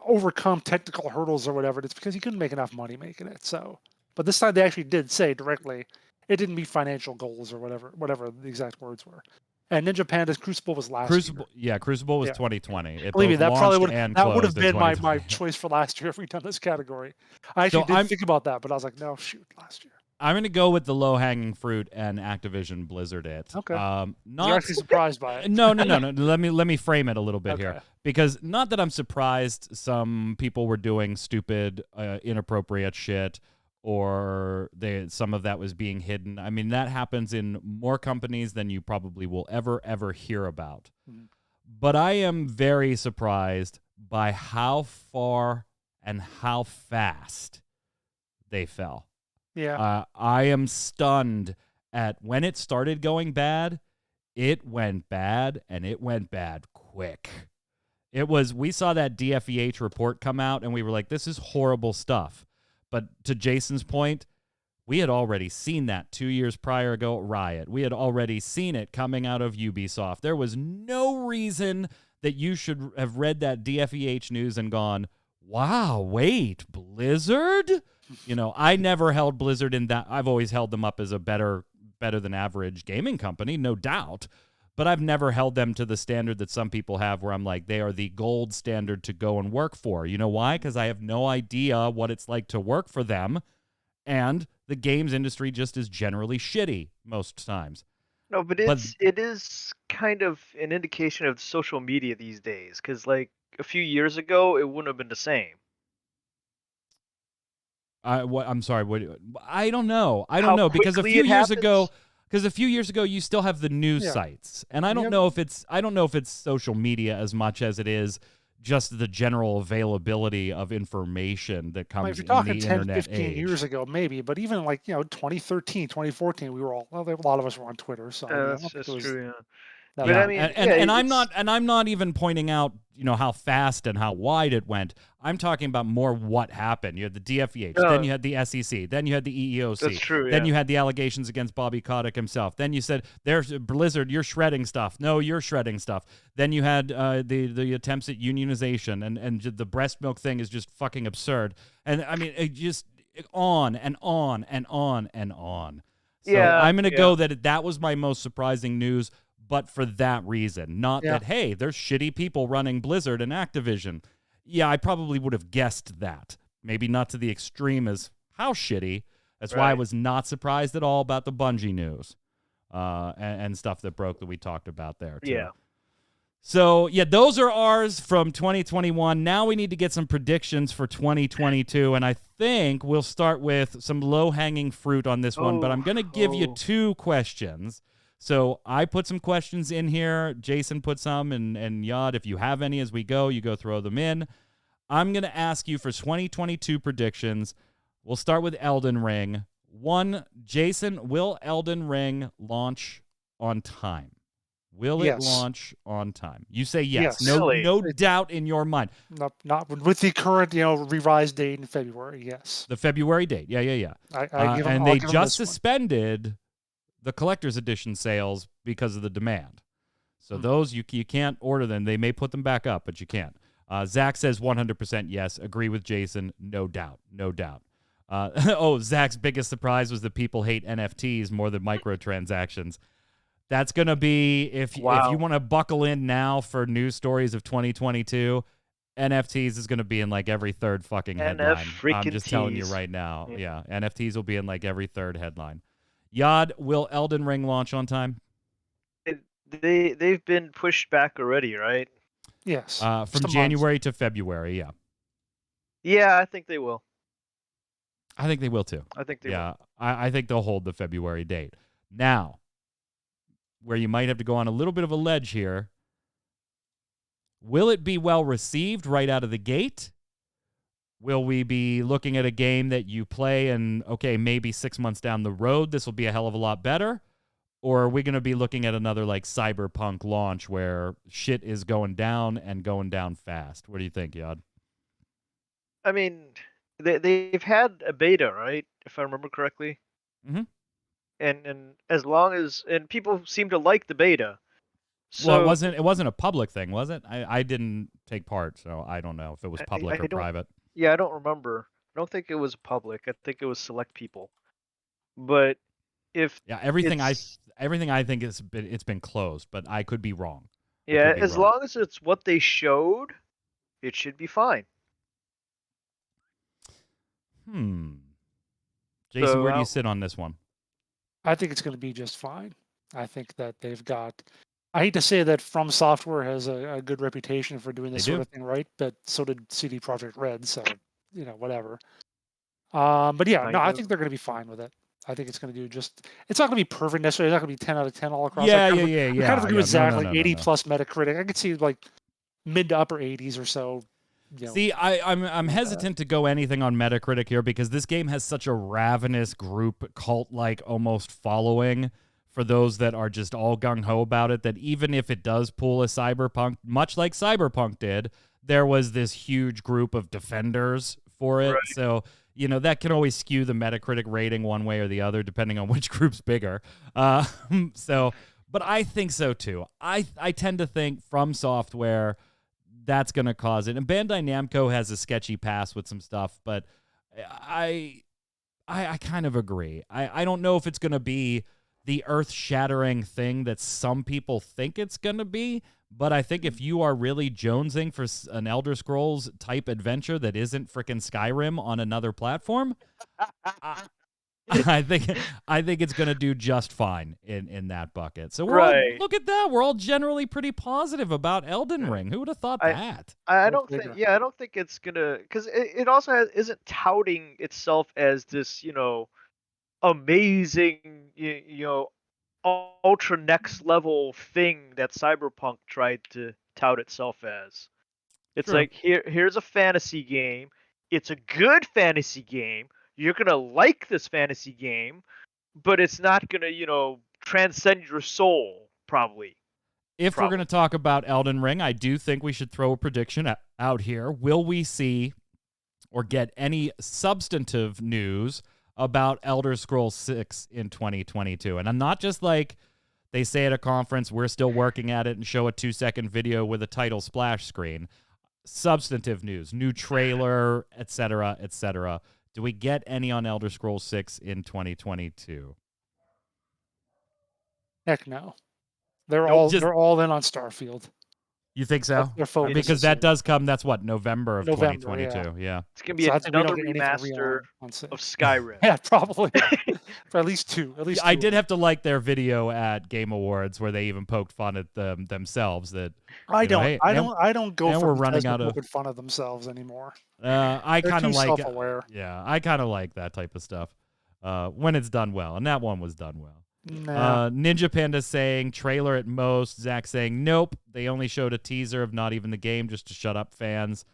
overcome technical hurdles or whatever. It's because he couldn't make enough money making it. So, but this time they actually did say directly it didn't meet financial goals or whatever the exact words were. And Ninja Panda's Crucible was last Crucible, year. yeah, Crucible was Yeah. 2020. It Believe me, both that probably launched would and that would have closed in been my 2020. choice for last year if we'd done this category. I actually did I'm think about that, but I was like, no, shoot, last year. I'm gonna go with the low hanging fruit and Activision Blizzard it. Okay. Not You're actually surprised by it. no. Let me frame it a little bit Okay. here, because not that I'm surprised some people were doing stupid, inappropriate shit, or some of that was being hidden. I mean, that happens in more companies than you probably will ever hear about. Mhm. But I am very surprised by how far and how fast they fell. Yeah. I am stunned at when it started going bad. It went bad, and it went bad quick. We saw that DFEH report come out, and we were like, this is horrible stuff. But to Jason's point, we had already seen that 2 years prior ago at Riot. We had already seen it coming out of Ubisoft. There was no reason that you should have read that DFEH news and gone, wow, wait, Blizzard? I never held Blizzard in that. I've always held them up as a better than average gaming company, no doubt. But I've never held them to the standard that some people have, where I'm like, they are the gold standard to go and work for. You know why? Because I have no idea what it's like to work for them. And the games industry just is generally shitty most times. No, but it is kind of an indication of social media these days, because like a few years ago, it wouldn't have been the same. I'm sorry. I don't know. How because a quickly few it years happens? ago, you still have the news Yeah. sites, and I don't know if it's social media as much as it is just the general availability of information that I mean, comes if you're in talking the 10, internet 15 age. years ago, maybe, but even like, 2013, 2014, we were all, well, a lot of us were on Twitter. So, I mean, I don't think That's it was true, yeah. that But I Yeah, bad. mean, and it's I'm not even pointing out how fast and how wide it went. I'm talking about more what happened. You had the DFEH, then you had the SEC, then you had the EEOC, that's true, then yeah. you had the allegations against Bobby Kotick himself. Then you said, "There's Blizzard, you're shredding stuff." No, you're shredding stuff. Then you had the attempts at unionization, and the breast milk thing is just fucking absurd. And I mean, it just on and on and on and on. So Yeah, I'm gonna yeah. go that was my most surprising news. But for that reason, not Yeah. that, hey, there's shitty people running Blizzard and Activision. Yeah, I probably would have guessed that. Maybe not to the extreme as how shitty. That's why I Right. was not surprised at all about the Bungie news and stuff that broke that we talked about there, too. Yeah. So, yeah, those are ours from 2021. Now we need to get some predictions for 2022, and I think we'll start with some low-hanging fruit on this one, but I'm going to give you 2 questions. So I put some questions in here. Jason put some, and Yad, if you have any as we go, you go throw them in. I'm going to ask you for 2022 predictions. We'll start with Elden Ring. 1, Jason, will Elden Ring launch on time? Will it Yes. launch on time? You say yes. Yes. Really? No doubt in your mind. Not with the current, revised date in February. Yes. The February date. Yeah. And I'll they give 'em just this one. suspended the collector's edition sales because of the demand. So those, you can't order them. They may put them back up, but you can't. Zach says 100% yes. Agree with Jason. No doubt. Zach's biggest surprise was that people hate NFTs more than microtransactions. That's going to be, if you want to buckle in now for news stories of 2022, NFTs is going to be in like every third fucking headline. I'm just telling you right now. Yeah, NFTs will be in like every third headline. Yad, will Elden Ring launch on time? They've been pushed back already, right? Yes. From January to February, yeah. Yeah, I think they will. I think they will too. I think they will. I think they'll hold the February date. Now, where you might have to go on a little bit of a ledge here, will it be well received right out of the gate? Will we be looking at a game that you play and, okay, maybe 6 months down the road, this will be a hell of a lot better? Or are we going to be looking at another like Cyberpunk launch where shit is going down and going down fast? What do you think, Yad? I mean, they've had a beta, right? If I remember correctly. Mm-hmm. And as long as people seem to like the beta, Well, So it wasn't a public thing, was it? I didn't take part, so I don't know if it was public or don't. private. Yeah, I don't remember. I don't think it was public. I think it was select people. But if Yeah, it's everything I think it's been closed, but I could be wrong. I yeah, could be as wrong. long as it's what they showed, it should be fine. Jason, So where do you sit on this one? I think it's going to be just fine. I think that they've got. I hate to say that From Software has a good reputation for doing this They sort do. of thing right, but so did CD Projekt Red. So whatever. But yeah, I no, I do. think they're going to be fine with it. I think it's going to do just. It's not going to be perfect necessarily. It's not going to be 10 out of 10 all across. Yeah. I kind of agree with No, Zach. no, Like no, no, 80 no. plus Metacritic. I could see like mid to upper 80s or so. See, I'm hesitant to go anything on Metacritic here because this game has such a ravenous group cult-like almost following for those that are just all gung-ho about it, that even if it does pull a Cyberpunk, much like Cyberpunk did, there was this huge group of defenders for it. Right. So, that can always skew the Metacritic rating one way or the other, depending on which group's bigger. But I think so too. I tend to think From Software, that's going to cause it. And Bandai Namco has a sketchy past with some stuff, but I kind of agree. I don't know if it's going to be the earth-shattering thing that some people think it's going to be, but I think if you are really jonesing for an Elder Scrolls type adventure that isn't freaking Skyrim on another platform, I think it's going to do just fine in that bucket. So Right. look at that. We're all generally pretty positive about Elden Ring. Who would have thought that? I Go don't figure. think. Yeah, I don't think it's gonna because it also isn't touting itself as this amazing ultra next level thing that Cyberpunk tried to tout itself as. It's True. like here's a fantasy game. It's a good fantasy game. You're gonna like this fantasy game, but it's not gonna transcend your soul probably. If we're going Probably. to talk about Elden Ring, I do think we should throw a prediction out here. Will we see or get any substantive news about Elder Scrolls 6 in 2022? And I'm not just like they say at a conference, we're still working at it and show a 2-second video with a title splash screen. Substantive news, new trailer, etc., etc. Do we get any on Elder Scrolls 6 in 2022? Heck no. They're Nope. Just, they're all in on Starfield. you think That's so? their focus. Because this that year. does come, that's what, November of November, yeah. 2022. Yeah. It's gonna be So I think we another don't get anything real remaster on 6. of Skyrim. Yeah, probably. For at least two. At least I two. did have to like their video at Game Awards where they even poked fun at themselves. That I you know, don't. hey, I and- don't. I don't go and for we're running Bethesda out of- poking fun of themselves anymore. I They're kind too of like, self-aware. yeah, I kind of like that type of stuff when it's done well, and that one was done well. Nah. Ninja Panda saying trailer at most. Zach saying nope. They only showed a teaser of not even the game just to shut up fans.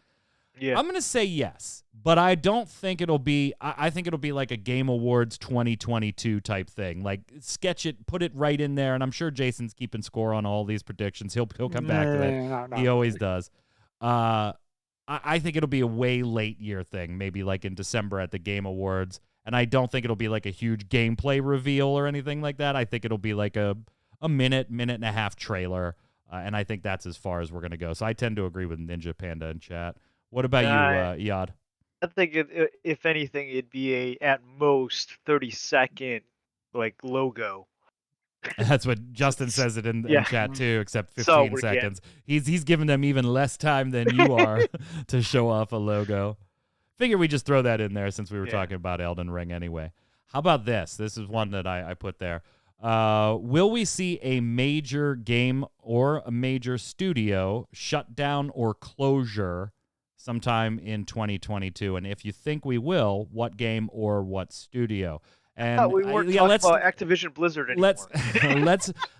Yeah. I'm gonna say yes, but I don't think it'll be. I think it'll be like a Game Awards 2022 type thing. Like sketch it, put it right in there, and I'm sure Jason's keeping score on all these predictions. He'll come back to that. Not He always really. does. I think it'll be a way late year thing, maybe like in December at the Game Awards. And I don't think it'll be like a huge gameplay reveal or anything like that. I think it'll be like a minute and a half trailer. And I think that's as far as we're going to go. So I tend to agree with Ninja Panda in chat. What about you, Yad? I think if anything, it'd be a at most 30-second logo. That's what Justin says it in Yeah. chat too, except So 15 we're seconds. He's giving them even less time than you are to show off a logo. Figure we just throw that in there since we were talking about Elden Ring anyway. How about this? This is one that I put there. Will we see a major game or a major studio shut down or closure sometime in 2022? And if you think we will, what game or what studio? And we weren't talking about Activision Blizzard anymore.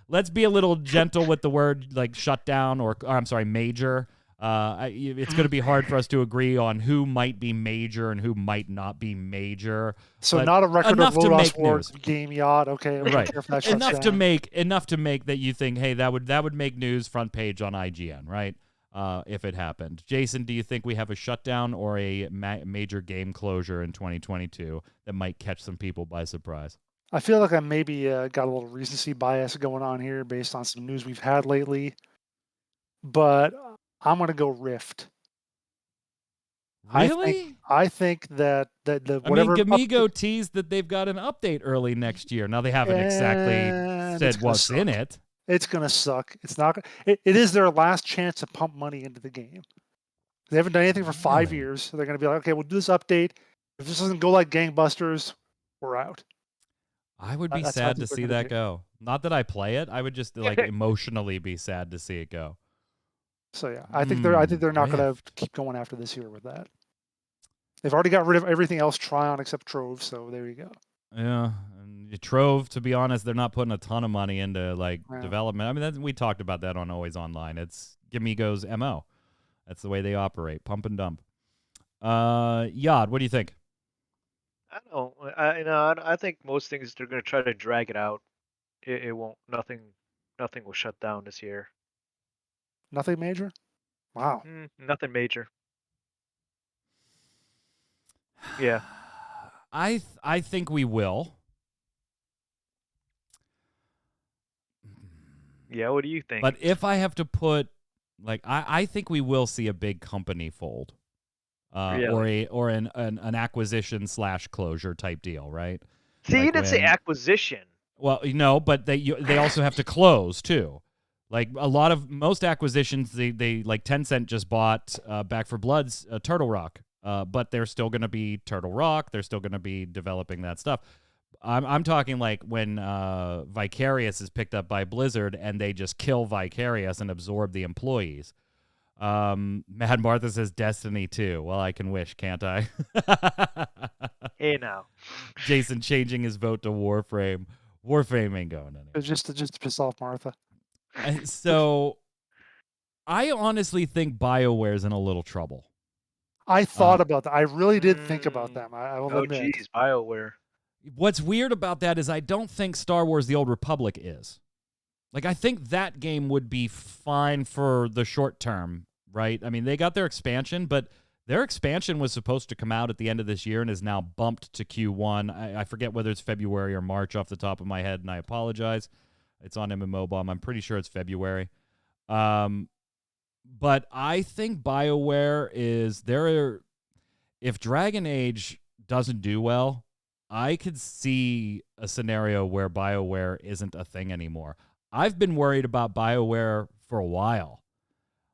Let's be a little gentle with the word like shut down or I'm sorry, major. It's going to be hard for us to agree on who might be major and who might not be major. So but not a record enough of to Lodos make War news. game yacht. Okay, we don't Right. care if that shuts Enough to down. make that you think, hey, that would make news front page on IGN, right? If it happened. Jason, do you think we have a shutdown or a major game closure in 2022 that might catch some people by surprise? I feel like I maybe got a little recency bias going on here based on some news we've had lately, but I'm gonna go Rift. Really? I think that the I mean, whatever Gamigo teased that they've got an update early next year. Now they haven't exactly and it's said gonna what's in suck. it. It's gonna suck. It's not. It is their last chance to pump money into the game. They haven't done anything for 5 Really? years, so they're gonna be like, okay, we'll do this update. If this doesn't go like gangbusters, we're out. I would be That's how I sad to think they're see gonna that do. go. Not that I play it. I would just like emotionally be sad to see it go. So yeah, I think they're not gonna Rift. keep going after this year with that. They've already got rid of everything else Tryon except Trove, so there you go. Yeah, and Trove. To be honest, they're not putting a ton of money into like Yeah. development. I mean, we talked about that on Always Online. It's Gamigo's MO. That's the way they operate. Pump and dump. Yod, what do you think? I don't know. I think most things they're gonna try to drag it out. It won't. Nothing will shut down this year. Nothing major? Wow. Nothing major. Yeah. I think we will. Yeah. What do you think? But if I have to put, like, I think we will see a big company fold, Really? or an acquisition / closure type deal, right? See, you Like didn't say when, acquisition. well, no, but they also have to close too. Like most acquisitions, they like Tencent just bought Back for Blood's Turtle Rock, but they're still going to be Turtle Rock. They're still going to be developing that stuff. I'm talking like when Vicarious is picked up by Blizzard and they just kill Vicarious and absorb the employees. Mad Martha says Destiny 2. Well, I can wish, can't I? Hey now. Jason changing his vote to Warframe. Warframe ain't going anywhere. It's just to piss off Martha. So I honestly think BioWare's in a little trouble. I thought about that. I really did think about Mm. them. I will Oh, admit. geez, BioWare. What's weird about that is I don't think Star Wars The Old Republic is. Like, I think that game would be fine for the short term, right? I mean, they got their expansion, but their expansion was supposed to come out at the end of this year and is now bumped to Q1. I forget whether it's February or March off the top of my head, and I apologize. It's on MMO Bomb. I'm pretty sure it's February. But I think BioWare is there. If Dragon Age doesn't do well, I could see a scenario where BioWare isn't a thing anymore. I've been worried about BioWare for a while.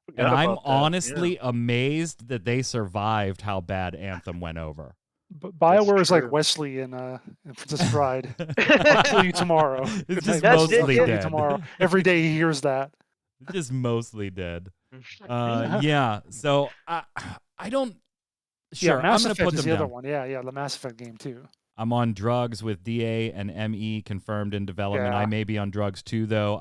Forgot And I'm about that. honestly amazed that they survived how bad Anthem went over. But BioWare is like true. Wesley in Princess Bride. I'll kill you tomorrow. It's Good just night, Wesley. I'll mostly kill you dead. tomorrow. Every day he hears that. Just mostly dead. Yeah. So I don't. Sure, Yeah, Mass I'm going to Effect put is them the other down. one. Yeah, the Mass Effect game too. I'm on drugs with DA and ME confirmed in development. Yeah. I may be on drugs too, though.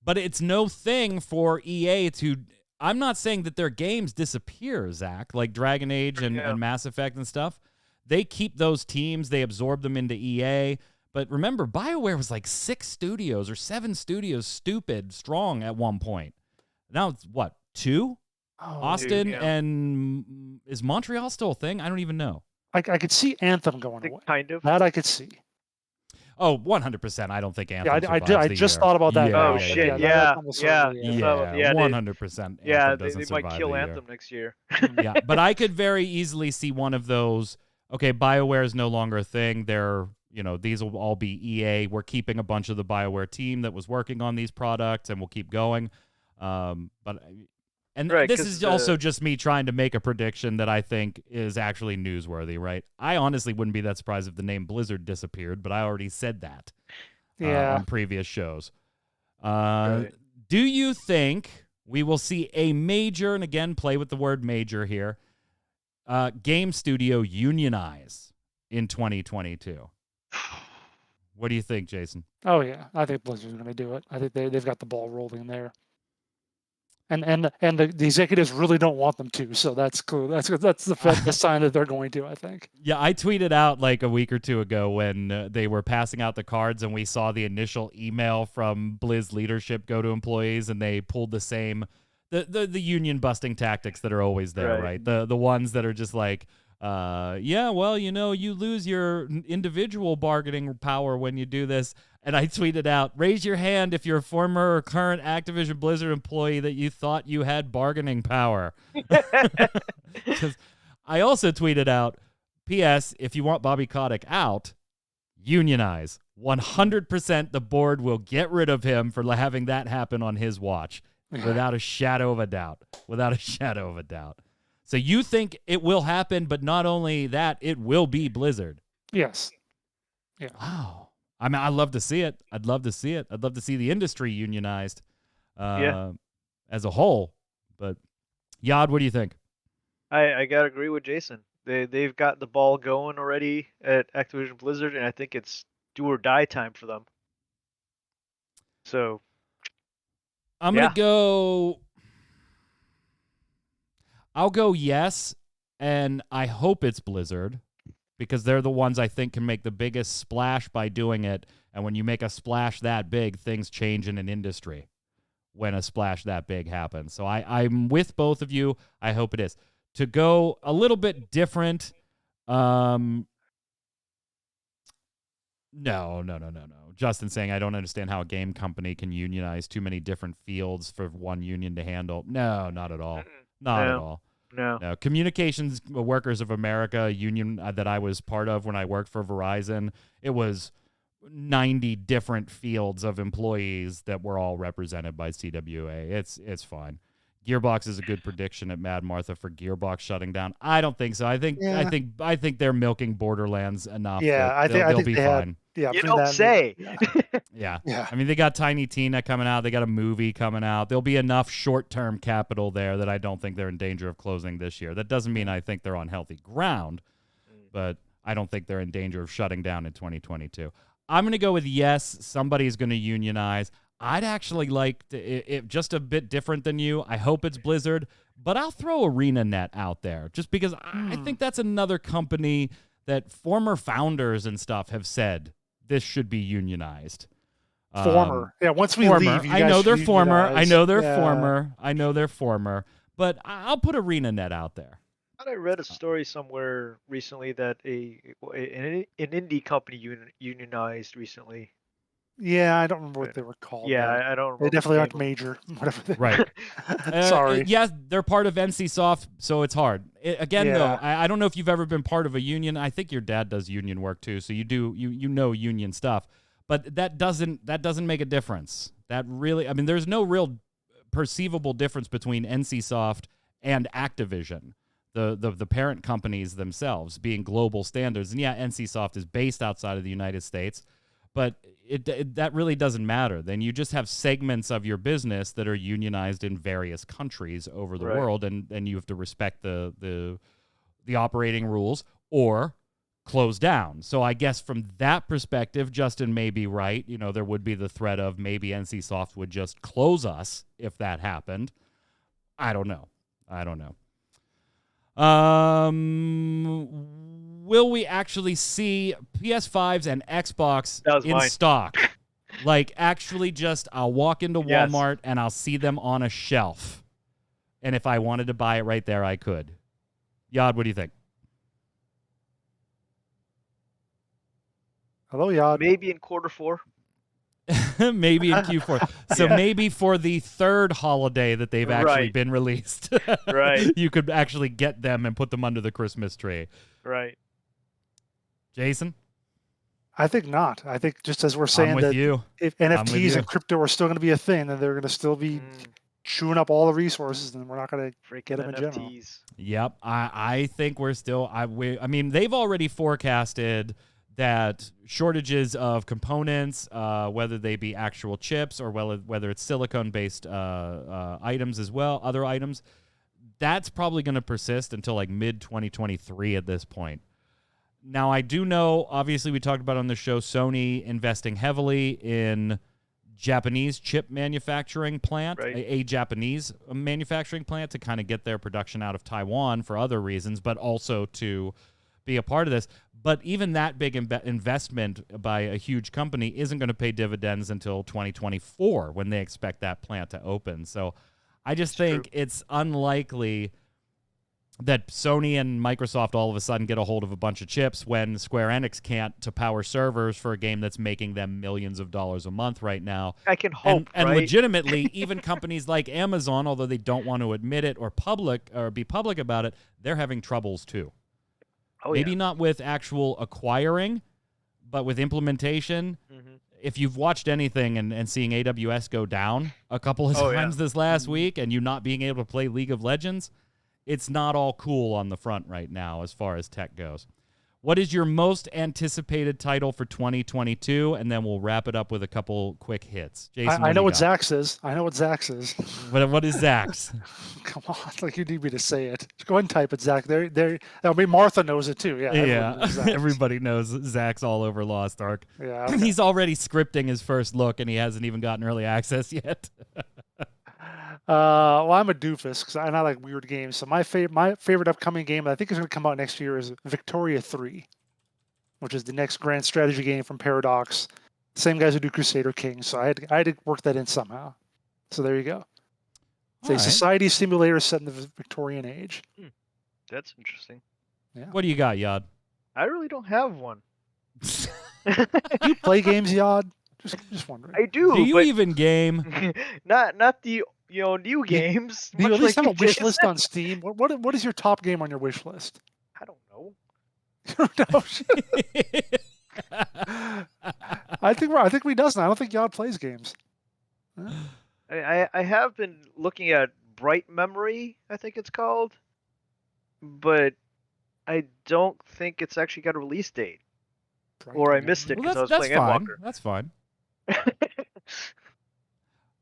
But it's no thing for EA to. I'm not saying that their games disappear, Zach, like Dragon Age and Mass Effect and stuff. They keep those teams. They absorb them into EA. But remember, BioWare was like 6 studios or 7 studios, stupid strong at one point. Now it's what, 2? Austin and is Montreal still a thing? I don't even know. I could see Anthem going away. Kind of. That I could see. Oh, 100%. I don't think Anthem Yeah, survives I the just year. thought about that. Yeah, Oh shit! that's almost certainly, yeah, 100%. Yeah, Anthem they doesn't might survive kill the year. Anthem next year. Yeah, but I could very easily see one of those. Okay, BioWare is no longer a thing. These will all be EA. We're keeping a bunch of the BioWare team that was working on these products, and we'll keep going. This is also just me trying to make a prediction that I think is actually newsworthy, right? I honestly wouldn't be that surprised if the name Blizzard disappeared, but I already said that on previous shows. Right. Do you think we will see a major, and again, play with the word major here, game studio unionize in 2022? What do you think, Jason? Oh yeah, I think Blizzard's going to do it. I think they've got the ball rolling there. And the executives really don't want them to, so that's cool. That's the sign that they're going to, I think. Yeah, I tweeted out like a week or two ago when they were passing out the cards and we saw the initial email from Blizz leadership go to employees, and they pulled the same the union busting tactics that are always there, right? The ones that are just like, Yeah, well, you lose your individual bargaining power when you do this. And I tweeted out, raise your hand if you're a former or current Activision Blizzard employee that you thought you had bargaining power. Because I also tweeted out, P.S. if you want Bobby Kotick out, unionize. 100% the board will get rid of him for having that happen on his watch. Without a shadow of a doubt. Without a shadow of a doubt. So you think it will happen, but not only that, it will be Blizzard. Yes. Yeah. Wow. I mean, I'd love to see it. I'd love to see it. I'd love to see the industry unionized as a whole. But, Yad, what do you think? I gotta agree with Jason. They've got the ball going already at Activision Blizzard, and I think it's do or die time for them. So I'm going to go... I'll go yes, and I hope it's Blizzard, because they're the ones I think can make the biggest splash by doing it. And when you make a splash that big, things change in an industry when a splash that big happens. So I'm with both of you. I hope it is. To go a little bit different, no. Justin saying I don't understand how a game company can unionize too many different fields for one union to handle. No, not at all. Not at all. No. Communications Workers of America, a union that I was part of when I worked for Verizon, it was 90 different fields of employees that were all represented by CWA. It's fine. Gearbox is a good prediction at Mad Martha for Gearbox shutting down. I don't think so. I think they're milking Borderlands enough. Yeah, I think they'll be fine. You don't say. Yeah. Yeah. I mean, they got Tiny Tina coming out. They got a movie coming out. There'll be enough short-term capital there that I don't think they're in danger of closing this year. That doesn't mean I think they're on healthy ground, but I don't think they're in danger of shutting down in 2022. I'm going to go with yes, somebody's going to unionize. I'd actually like to, it just a bit different than you. I hope it's Blizzard, but I'll throw ArenaNet out there just because I think that's another company that former founders and stuff have said this should be unionized. Once we leave, you I guys know should they're former. unionize. I know they're former. But I'll put ArenaNet out there. I read a story somewhere recently that an indie company unionized recently. Yeah, I don't remember what they were called. Yeah, though. I don't remember. They definitely aren't the name major. Whatever they Right. Sorry. Yes, they're part of NCSoft, so it's hard. Again, Yeah. though, I don't know if you've ever been part of a union. I think your dad does union work too, so you know union stuff. But that doesn't make a difference. That really, I mean, there's no real perceivable difference between NCSoft and Activision, the parent companies themselves being global standards. And yeah, NCSoft is based outside of the United States, but that really doesn't matter. Then you just have segments of your business that are unionized in various countries over the world, and you have to respect the operating rules or close down. So I guess from that perspective, Justin may be right. You know, there would be the threat of maybe NCSoft would just close us if that happened. I don't know. Will we actually see PS5s and Xbox in stock? Like, actually just, I'll walk into Walmart and I'll see them on a shelf. And if I wanted to buy it right there, I could. Yad, what do you think? Hello, Yad. Maybe in quarter 4. Maybe in Q4. So maybe for the third holiday that they've actually been released. You could actually get them and put them under the Christmas tree. Right. Jason? I think not. I think just as we're saying that if NFTs and crypto are still going to be a thing, then they're going to still be chewing up all the resources, and we're not going to get them in general. Yep. I think we're still... I mean, they've already forecasted that shortages of components, whether they be actual chips or whether it's silicone-based items as well, other items, that's probably going to persist until like mid-2023 at this point. Now, I do know, obviously, we talked about on the show, Sony investing heavily in Japanese chip manufacturing plant, a Japanese manufacturing plant to kind of get their production out of Taiwan for other reasons, but also to be a part of this. But even that big investment by a huge company isn't going to pay dividends until 2024 when they expect that plant to open. So I just think it's unlikely that Sony and Microsoft all of a sudden get a hold of a bunch of chips when Square Enix can't to power servers for a game that's making them millions of dollars a month right now. I can hope, And right? legitimately, even companies like Amazon, although they don't want to admit it or be public about it, they're having troubles too. Oh, Maybe yeah. not with actual acquiring, but with implementation. Mm-hmm. If you've watched anything and seeing AWS go down a couple of times this last week and you not being able to play League of Legends, it's not all cool on the front right now as far as tech goes. What is your most anticipated title for 2022? And then we'll wrap it up with a couple quick hits. Jason, I know what got? Zach says. I know what Zach says. What is Zach's? Come on, like you need me to say it. Just go ahead and type it, Zach. There. I mean, Martha knows it too. Yeah. Yeah, Knows Zach's. everybody knows Zach's all over Lost Ark. Yeah. Okay. He's already scripting his first look, and he hasn't even gotten early access yet. Well, I'm a doofus because I like weird games. So my favorite upcoming game that I think is going to come out next year is Victoria 3, which is the next grand strategy game from Paradox. Same guys who do Crusader Kings. So I had to work that in somehow. So there you go. It's a society simulator set in the Victorian age. That's interesting. Yeah. What do you got, Yod? I really don't have one. Do you play games, Yod? Just wondering. I do. Do you but even game? not the new games. Do you at much least like have a wish Jason. list on Steam? What is your top game on your wish list? I don't know. No, I think we doesn't. I don't think Yod plays games. I have been looking at Bright Memory, I think it's called, but I don't think it's actually got a release date. Or I missed it Well, because I was that's playing fine. Endwalker. That's fine.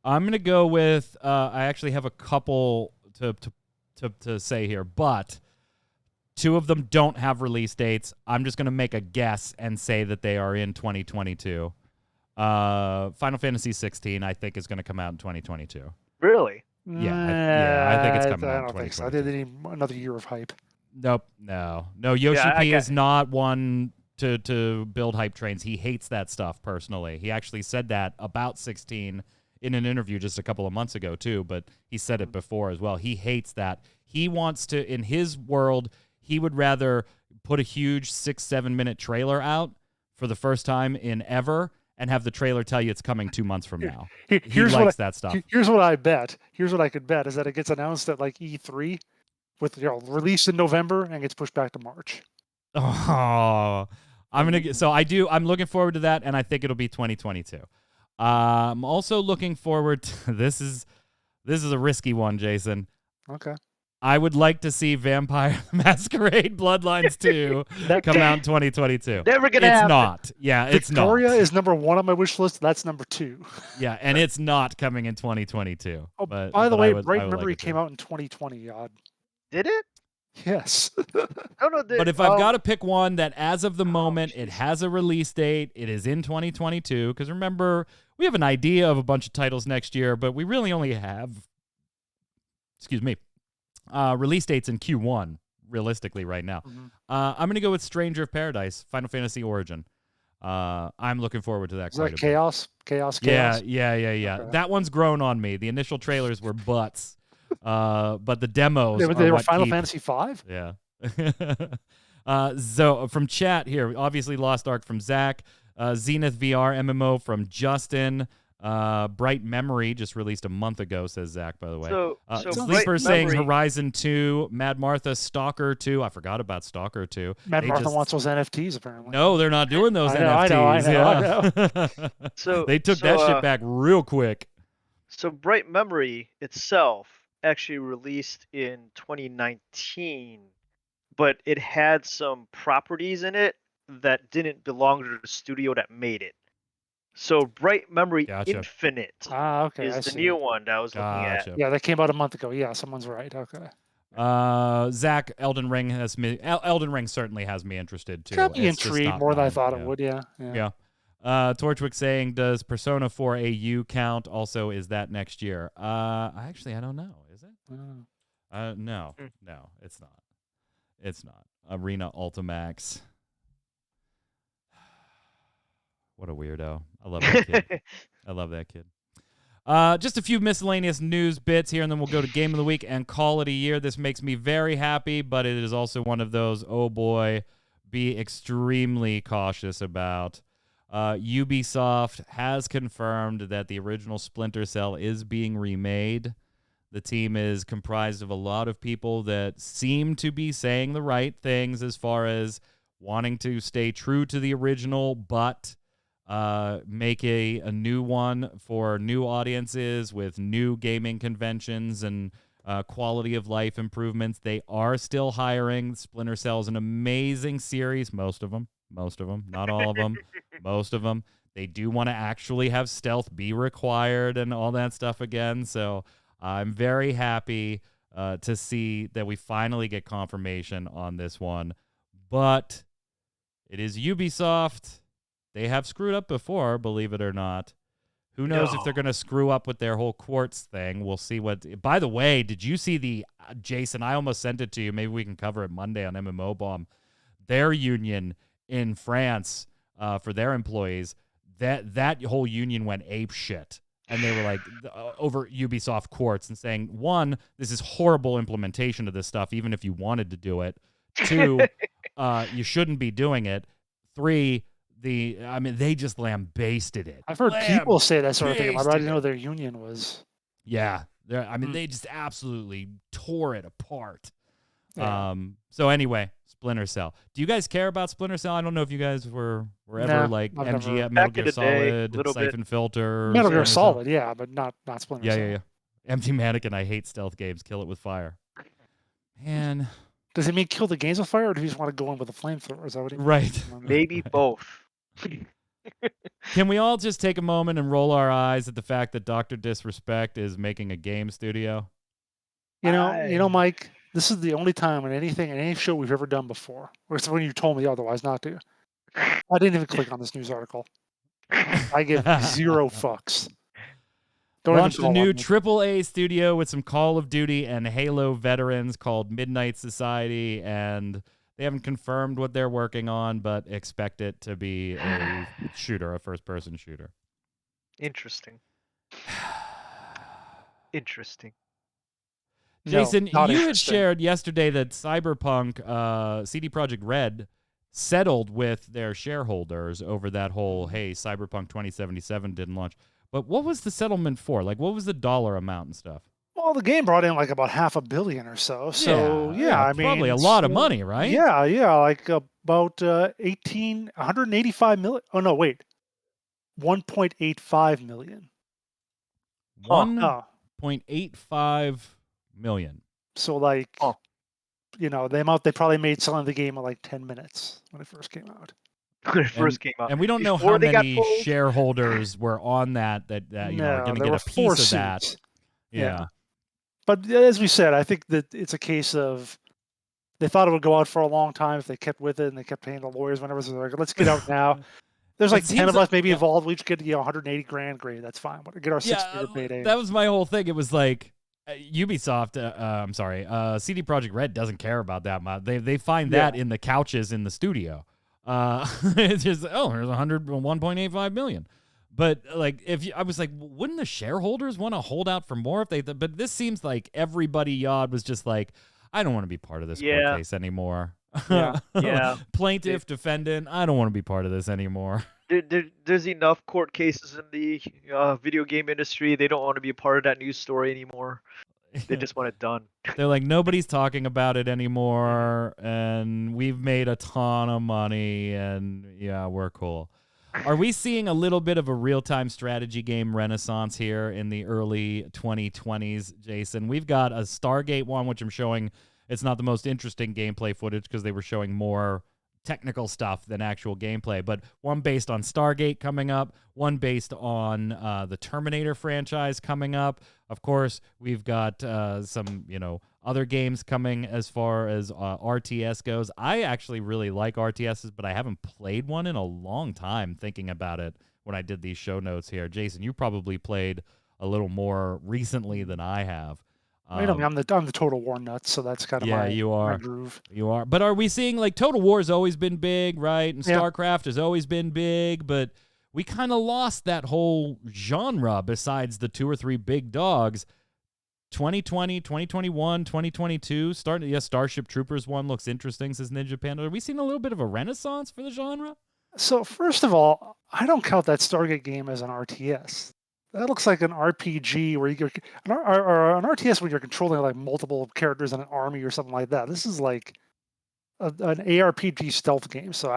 I'm gonna go with. I actually have a couple to say here, but two of them don't have release dates. I'm just gonna make a guess and say that they are in 2022. Final Fantasy 16, I think, is gonna come out in 2022. Really? Yeah, I think it's coming out in I don't think 2022. so. I think they need another year of hype. Nope, no. Yoshi Yeah, P is not one to build hype trains. He hates that stuff personally. He actually said that about 16 in an interview just a couple of months ago too, but he said it before as well. He hates that. He wants to, in his world, he would rather put a huge 6-7 minute trailer out for the first time in ever and have the trailer tell you it's coming 2 months from now. He likes that stuff. Here's what I bet. Here's what I could bet is that it gets announced at like E3 with released in November and gets pushed back to March. Oh, I'm looking forward to that, and I think it'll be 2022. I'm also looking forward to this is a risky one, Jason. Okay. I would like to see Vampire Masquerade Bloodlines 2 come out in 2022. Never gonna It's happen. not. Yeah, it's not. Victoria is number 1 on my wish list. That's number 2. Yeah, and it's not coming in 2022. Oh, but, by the but way, I would Bright like Memory it to. came out in 2020, Odd. Did it? Yes. Oh, no, But if I've got to pick one that as of the moment, it has a release date, it is in 2022, because remember, we have an idea of a bunch of titles next year, but we really only have, release dates in Q1, realistically, right now. Mm-hmm. I'm going to go with Stranger of Paradise, Final Fantasy Origin. I'm looking forward to that. Is that Chaos? Chaos? Yeah. Okay. That one's grown on me. The initial trailers were butts, but the demos They were what Final keep- Fantasy 5? Yeah. So from chat here, obviously Lost Ark from Zach, Zenith VR MMO from Justin, Bright Memory just released a month ago, says Zach, by the way. So Sleeper Bright saying Memory- Horizon 2, Mad Martha, Stalker 2. I forgot about Stalker 2. Mad They Martha just- wants those NFTs, apparently. No, they're not doing those I know, NFTs. I know. So they took that shit back real quick. So Bright Memory itself actually released in 2019, but it had some properties in it that didn't belong to the studio that made it. So Bright Memory Gotcha. Infinite Okay, I is the see. new one that I was looking at. Gotcha. Yeah, that came out a month ago. Yeah, someone's right. Okay. Zach, Elden Ring has me. Elden Ring certainly has me interested too. Got me It's just intrigued not more than I mine. thought Yeah. it would. Yeah. Yeah. Torchwick saying, does Persona 4 AU count? Also, is that next year? I don't know. Is it? No, it's not. It's not. Arena Ultimax. What a weirdo. I love that kid. I love that kid. Just a few miscellaneous news bits here, and then we'll go to Game of the Week and call it a year. This makes me very happy, but it is also one of those, oh boy, be extremely cautious about. Ubisoft has confirmed that the original Splinter Cell is being remade. The team is comprised of a lot of people that seem to be saying the right things as far as wanting to stay true to the original, but make a new one for new audiences with new gaming conventions and quality of life improvements. They are still hiring. Splinter Cell is an amazing series. Most of them, not all of them, most of them. They do want to actually have stealth be required and all that stuff again. So I'm very happy to see that we finally get confirmation on this one. But it is Ubisoft. They have screwed up before, believe it or not. Who knows if they're going to screw up with their whole quartz thing. We'll see what... By the way, did you see the... Jason, I almost sent it to you. Maybe we can cover it Monday on MMO Bomb. Their union in France for their employees, that whole union went ape shit. And they were like, over Ubisoft Quartz and saying, one, this is horrible implementation of this stuff, even if you wanted to do it. Two, you shouldn't be doing it. Three, they just lambasted it. I've heard people say that sort of thing. I didn't know their union was. Yeah. They just absolutely tore it apart. Yeah. So anyway, Splinter Cell. Do you guys care about Splinter Cell? I don't know if you guys were ever like MGF, Metal Gear Solid, Siphon Filter. Metal Gear Solid, yeah, but not Splinter Cell. Yeah. Empty Mannequin. I hate stealth games. Kill it with fire. Man. Does it mean kill the games with fire, or do you just want to go in with a flamethrower? Is that what he means? Right. Maybe both. Can we all just take a moment and roll our eyes at the fact that Dr. Disrespect is making a game studio? You know, Mike, this is the only time in any show we've ever done before, except when you told me otherwise not to. I didn't even click on this news article. I give zero fucks. Launched a new AAA studio with some Call of Duty and Halo veterans called Midnight Society, and they haven't confirmed what they're working on, but expect it to be a shooter, a first-person shooter. Interesting. Jason, No, you had shared yesterday that Cyberpunk, CD Projekt Red, settled with their shareholders over that whole, hey, Cyberpunk 2077 didn't launch. But what was the settlement for? Like, what was the dollar amount and stuff? Well, the game brought in like about $500 million or so. So yeah, I mean, probably a lot of money, right? Yeah, like about 185 million. Oh no, wait, 1.85 million. 1.85 million. So like, they probably made selling the game in like 10 minutes when it first came out. And we don't know how many shareholders were on that are going to get a piece of that. Yeah. But as we said, I think that it's a case of they thought it would go out for a long time if they kept with it and they kept paying the lawyers whenever. So they're like, let's get out now. There's like 10 of us maybe involved. We each get 180 grand. Great, that's fine. We'll get our 6-figure payday. That was my whole thing. It was like Ubisoft. CD Projekt Red doesn't care about that much. They find that in the couches in the studio. It's just here's 1.85 million. But like, I was like, wouldn't the shareholders want to hold out for more if they? But this seems like everybody Yod was just like, I don't want to be part of this court case anymore. Yeah. Plaintiff, defendant, I don't want to be part of this anymore. There's enough court cases in the video game industry. They don't want to be a part of that news story anymore. They just want it done. They're like, nobody's talking about it anymore, and we've made a ton of money, and yeah, we're cool. Are we seeing a little bit of a real-time strategy game renaissance here in the early 2020s, Jason? We've got a Stargate one, which I'm showing. It's not the most interesting gameplay footage because they were showing more technical stuff than actual gameplay, but one based on Stargate coming up, one based on the Terminator franchise coming up. Of course, we've got some, other games coming as far as RTS goes. I actually really like RTSs, but I haven't played one in a long time thinking about it when I did these show notes here. Jason, you probably played a little more recently than I have. I'm the Total War nuts, so that's kind of my groove. You are. But are we seeing, like, Total War has always been big, right? And StarCraft has always been big, but we kind of lost that whole genre besides the 2 or 3 big dogs. 2020, 2021, 2022, Starship Troopers one looks interesting, says Ninja Panda. Are we seeing a little bit of a renaissance for the genre? So first of all, I don't count that Stargate game as an RTS. That looks like an RPG where you or an RTS when you're controlling like multiple characters in an army or something like that. This is like an ARPG stealth game. So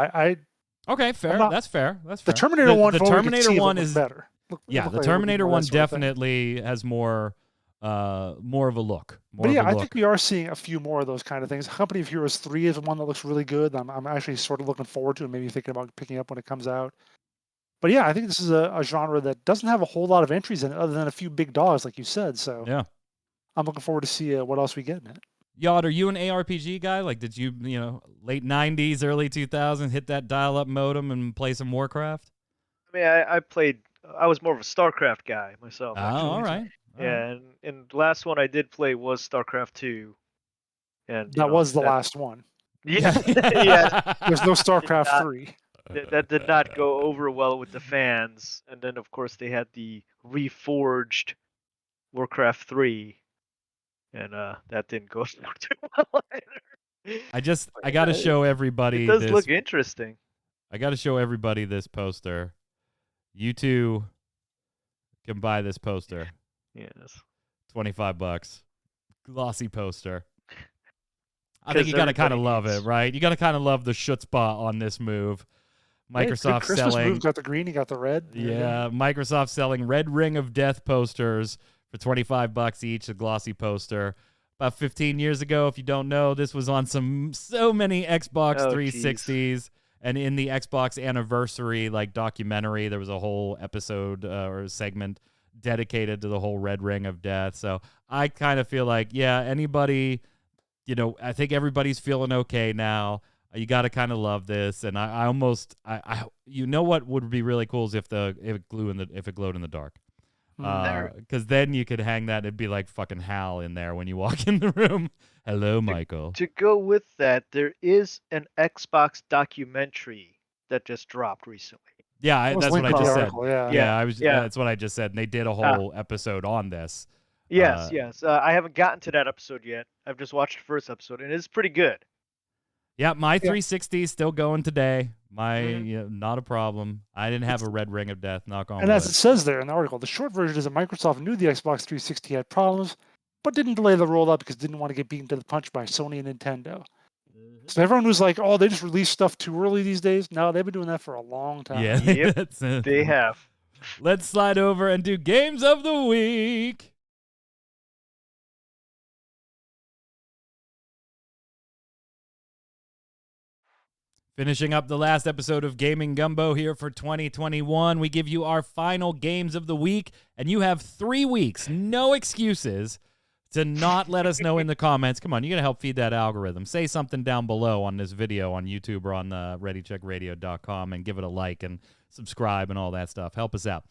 Okay, fair. not- That's fair. That's the fair. Terminator one, the from what we could Terminator see, one looked is better. the Looked like it would be Terminator more one that sort of thing. definitely has more of a look. But yeah, I think we are seeing a few more of those kind of things. Company of Heroes 3 is one that looks really good. I'm actually sort of looking forward to and maybe thinking about picking up when it comes out. But yeah, I think this is a genre that doesn't have a whole lot of entries in it other than a few big dogs, like you said. So Yeah. I'm looking forward to see what else we get in it. Yod, are you an ARPG guy? Like, did you, late 90s, early 2000s, hit that dial-up modem and play some Warcraft? I mean, I was more of a StarCraft guy myself. Oh, Actually. all right. Yeah, and the last one I did play was StarCraft 2. And That was the last one. Yeah, yeah. There's no StarCraft not- 3. That did not go over well with the fans. And then of course they had the reforged Warcraft 3. And that didn't go too well either. I got to show everybody It does this. look interesting. I got to show everybody this poster. You two can buy this poster. Yes. $25. Glossy poster. I think 'Cause you got to kind of everybody love needs- it, right? You got to kind of love the chutzpah on this move. Hey, good Microsoft Christmas selling. move. Got the green, you got the red. There you go. Yeah, Microsoft selling Red Ring of Death posters for $25 each, a glossy poster. About 15 years ago, if you don't know, this was on so many Xbox Oh, 360s. And in the Xbox anniversary documentary, there was a whole episode or segment dedicated to the whole Red Ring of Death. So I kind of feel like, yeah, anybody, I think everybody's feeling okay now. You got to kind of love this, and I almost, what would be really cool is if it glowed in the dark, because then you could hang that and it'd be like fucking Hal in there when you walk in the room. Hello, Michael. To go with that, there is an Xbox documentary that just dropped recently. Yeah, It was that's what I linked in just the said. article, yeah. Yeah. That's what I just said. And they did a whole episode on this. Yes. I haven't gotten to that episode yet. I've just watched the first episode, and it's pretty good. Yeah, my 360 is still going today. Not a problem. I didn't have a Red Ring of Death, knock on And wood. as it says there in the article, the short version is that Microsoft knew the Xbox 360 had problems, but didn't delay the rollout because it didn't want to get beaten to the punch by Sony and Nintendo. So everyone was like, oh, they just released stuff too early these days. No, they've been doing that for a long time. Yeah, Yep, that's it. They have. Let's slide over and do Games of the Week. Finishing up the last episode of Gaming Gumbo here for 2021. We give you our final games of the week, and you have 3 weeks, no excuses, to not let us know in the comments. Come on, you got to help feed that algorithm. Say something down below on this video on YouTube or on ReadyCheckRadio.com and give it a like and subscribe and all that stuff. Help us out.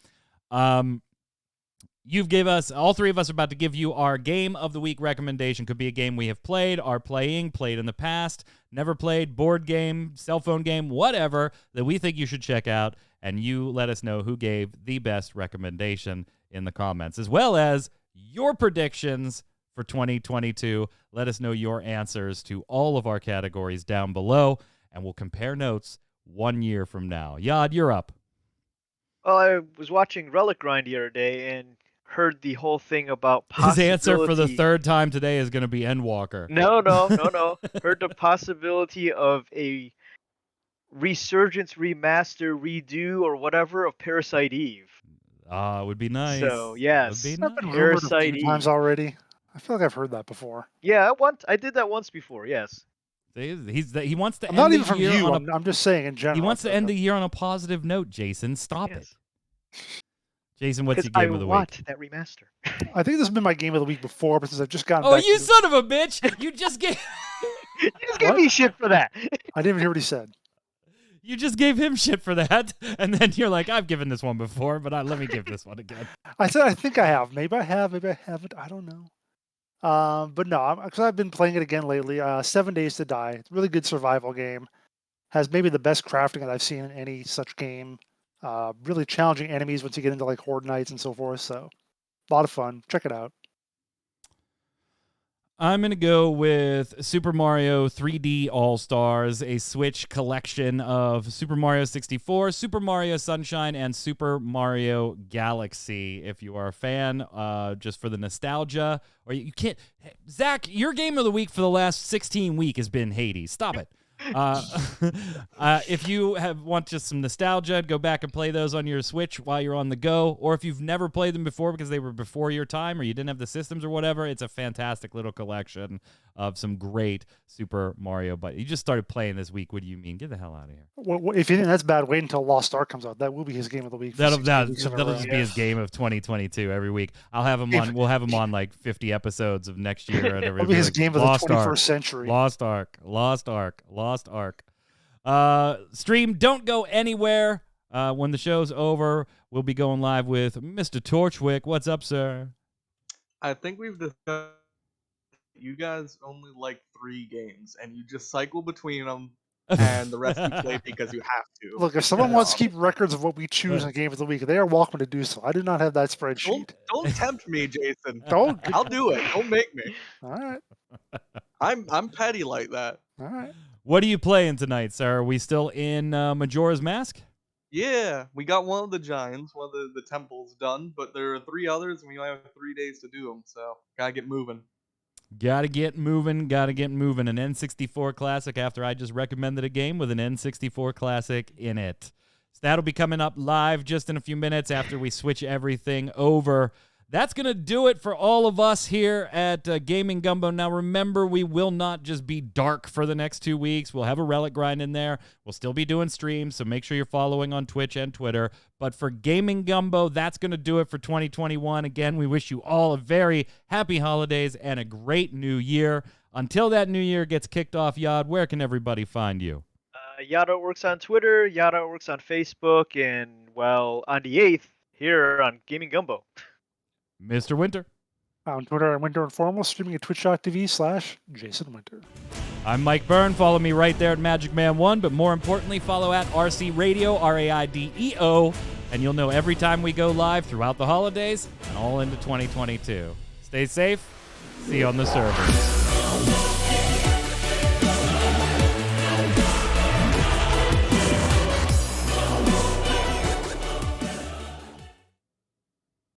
You've gave us, all 3 of us are about to give you our Game of the Week recommendation. Could be a game we have played, are playing, played in the past, never played, board game, cell phone game, whatever, that we think you should check out. And you let us know who gave the best recommendation in the comments, as well as your predictions for 2022. Let us know your answers to all of our categories down below, and we'll compare notes 1 year from now. Yod, you're up. Well, I was watching Relic Grind the other day and heard the whole thing about His possibility. answer for the 3rd time today is going to be Endwalker. No. Heard the possibility of a resurgence, remaster, redo, or whatever of Parasite Eve. It would be nice. So, yes. It would be That's nice. been rumored a Parasite few times Eve. already. I feel like I've heard that before. Yeah, I did that once before. Yes. He wants to I'm end not the even from year you. on I'm just saying in general. he wants to end the year on a positive note, Jason. Stop it. Jason, what's your Because I game of the want week? that remaster. I think this has been my game of the week before, but since I've just gotten Oh, back you to son of a bitch! You just gave You just give What? me shit for that. I didn't even hear what he said. you just gave him shit for that, and then you're like, I've given this one before, but let me give this one again. I said I think I have. Maybe I have. Maybe I haven't. I don't know. But no, because I've been playing it again lately. 7 Days to Die. It's a really good survival game. Has maybe the best crafting that I've seen in any such game. Really challenging enemies once you get into like Horde Knights and so forth. So a lot of fun. Check it out. I'm going to go with Super Mario 3D All-Stars, a Switch collection of Super Mario 64, Super Mario Sunshine, and Super Mario Galaxy. If you are a fan, just for the nostalgia, or you can't. Zach, your game of the week for the last 16 weeks has been Hades. Stop it. If you want just some nostalgia, go back and play those on your Switch while you're on the go. Or if you've never played them before because they were before your time or you didn't have the systems or whatever, it's a fantastic little collection of some great Super Mario. But you just started playing this week. What do you mean? Get the hell out of here. Well, if you think that's bad, wait until Lost Ark comes out. That will be his game of the week. That'll weeks in a that'll row. just be his game of 2022 every week. I'll have him on. We'll have him on like 50 episodes of next year. And It'll be his game of the Lost 21st Ark, century. Lost Ark. Lost Ark. Lost Ark. Stream, don't go anywhere. When the show's over, we'll be going live with Mr. Torchwick. What's up, sir? I think we've discussed you guys only like 3 games, and you just cycle between them, and the rest you play because you have to. Look, if someone wants to keep records of what we choose in Game of the Week, they are welcome to do so. I do not have that spreadsheet. Don't tempt me, Jason. Don't. I'll do it. Don't make me. All right. I'm petty like that. All right. What are you playing tonight, sir? Are we still in Majora's Mask? Yeah, we got one of the giants, one of the temples done, but there are 3 others, and we only have 3 days to do them, so gotta get moving. Gotta get moving. An N64 classic after I just recommended a game with an N64 classic in it. So that'll be coming up live just in a few minutes after we switch everything over. That's going to do it for all of us here at Gaming Gumbo. Now, remember, we will not just be dark for the next 2 weeks. We'll have a relic grind in there. We'll still be doing streams, so make sure you're following on Twitch and Twitter. But for Gaming Gumbo, that's going to do it for 2021. Again, we wish you all a very happy holidays and a great new year. Until that new year gets kicked off, Yad, where can everybody find you? Yada works on Twitter, Yada works on Facebook, and, well, on the 8th, here on Gaming Gumbo. Mr. Winter. On Twitter, I'm Winter Informal, streaming at twitch.tv/Jason Winter. I'm Mike Byrne. Follow me right there at MagicMan1, but more importantly, follow at RC Radio, RAIDEO, and you'll know every time we go live throughout the holidays and all into 2022. Stay safe. See you on the server.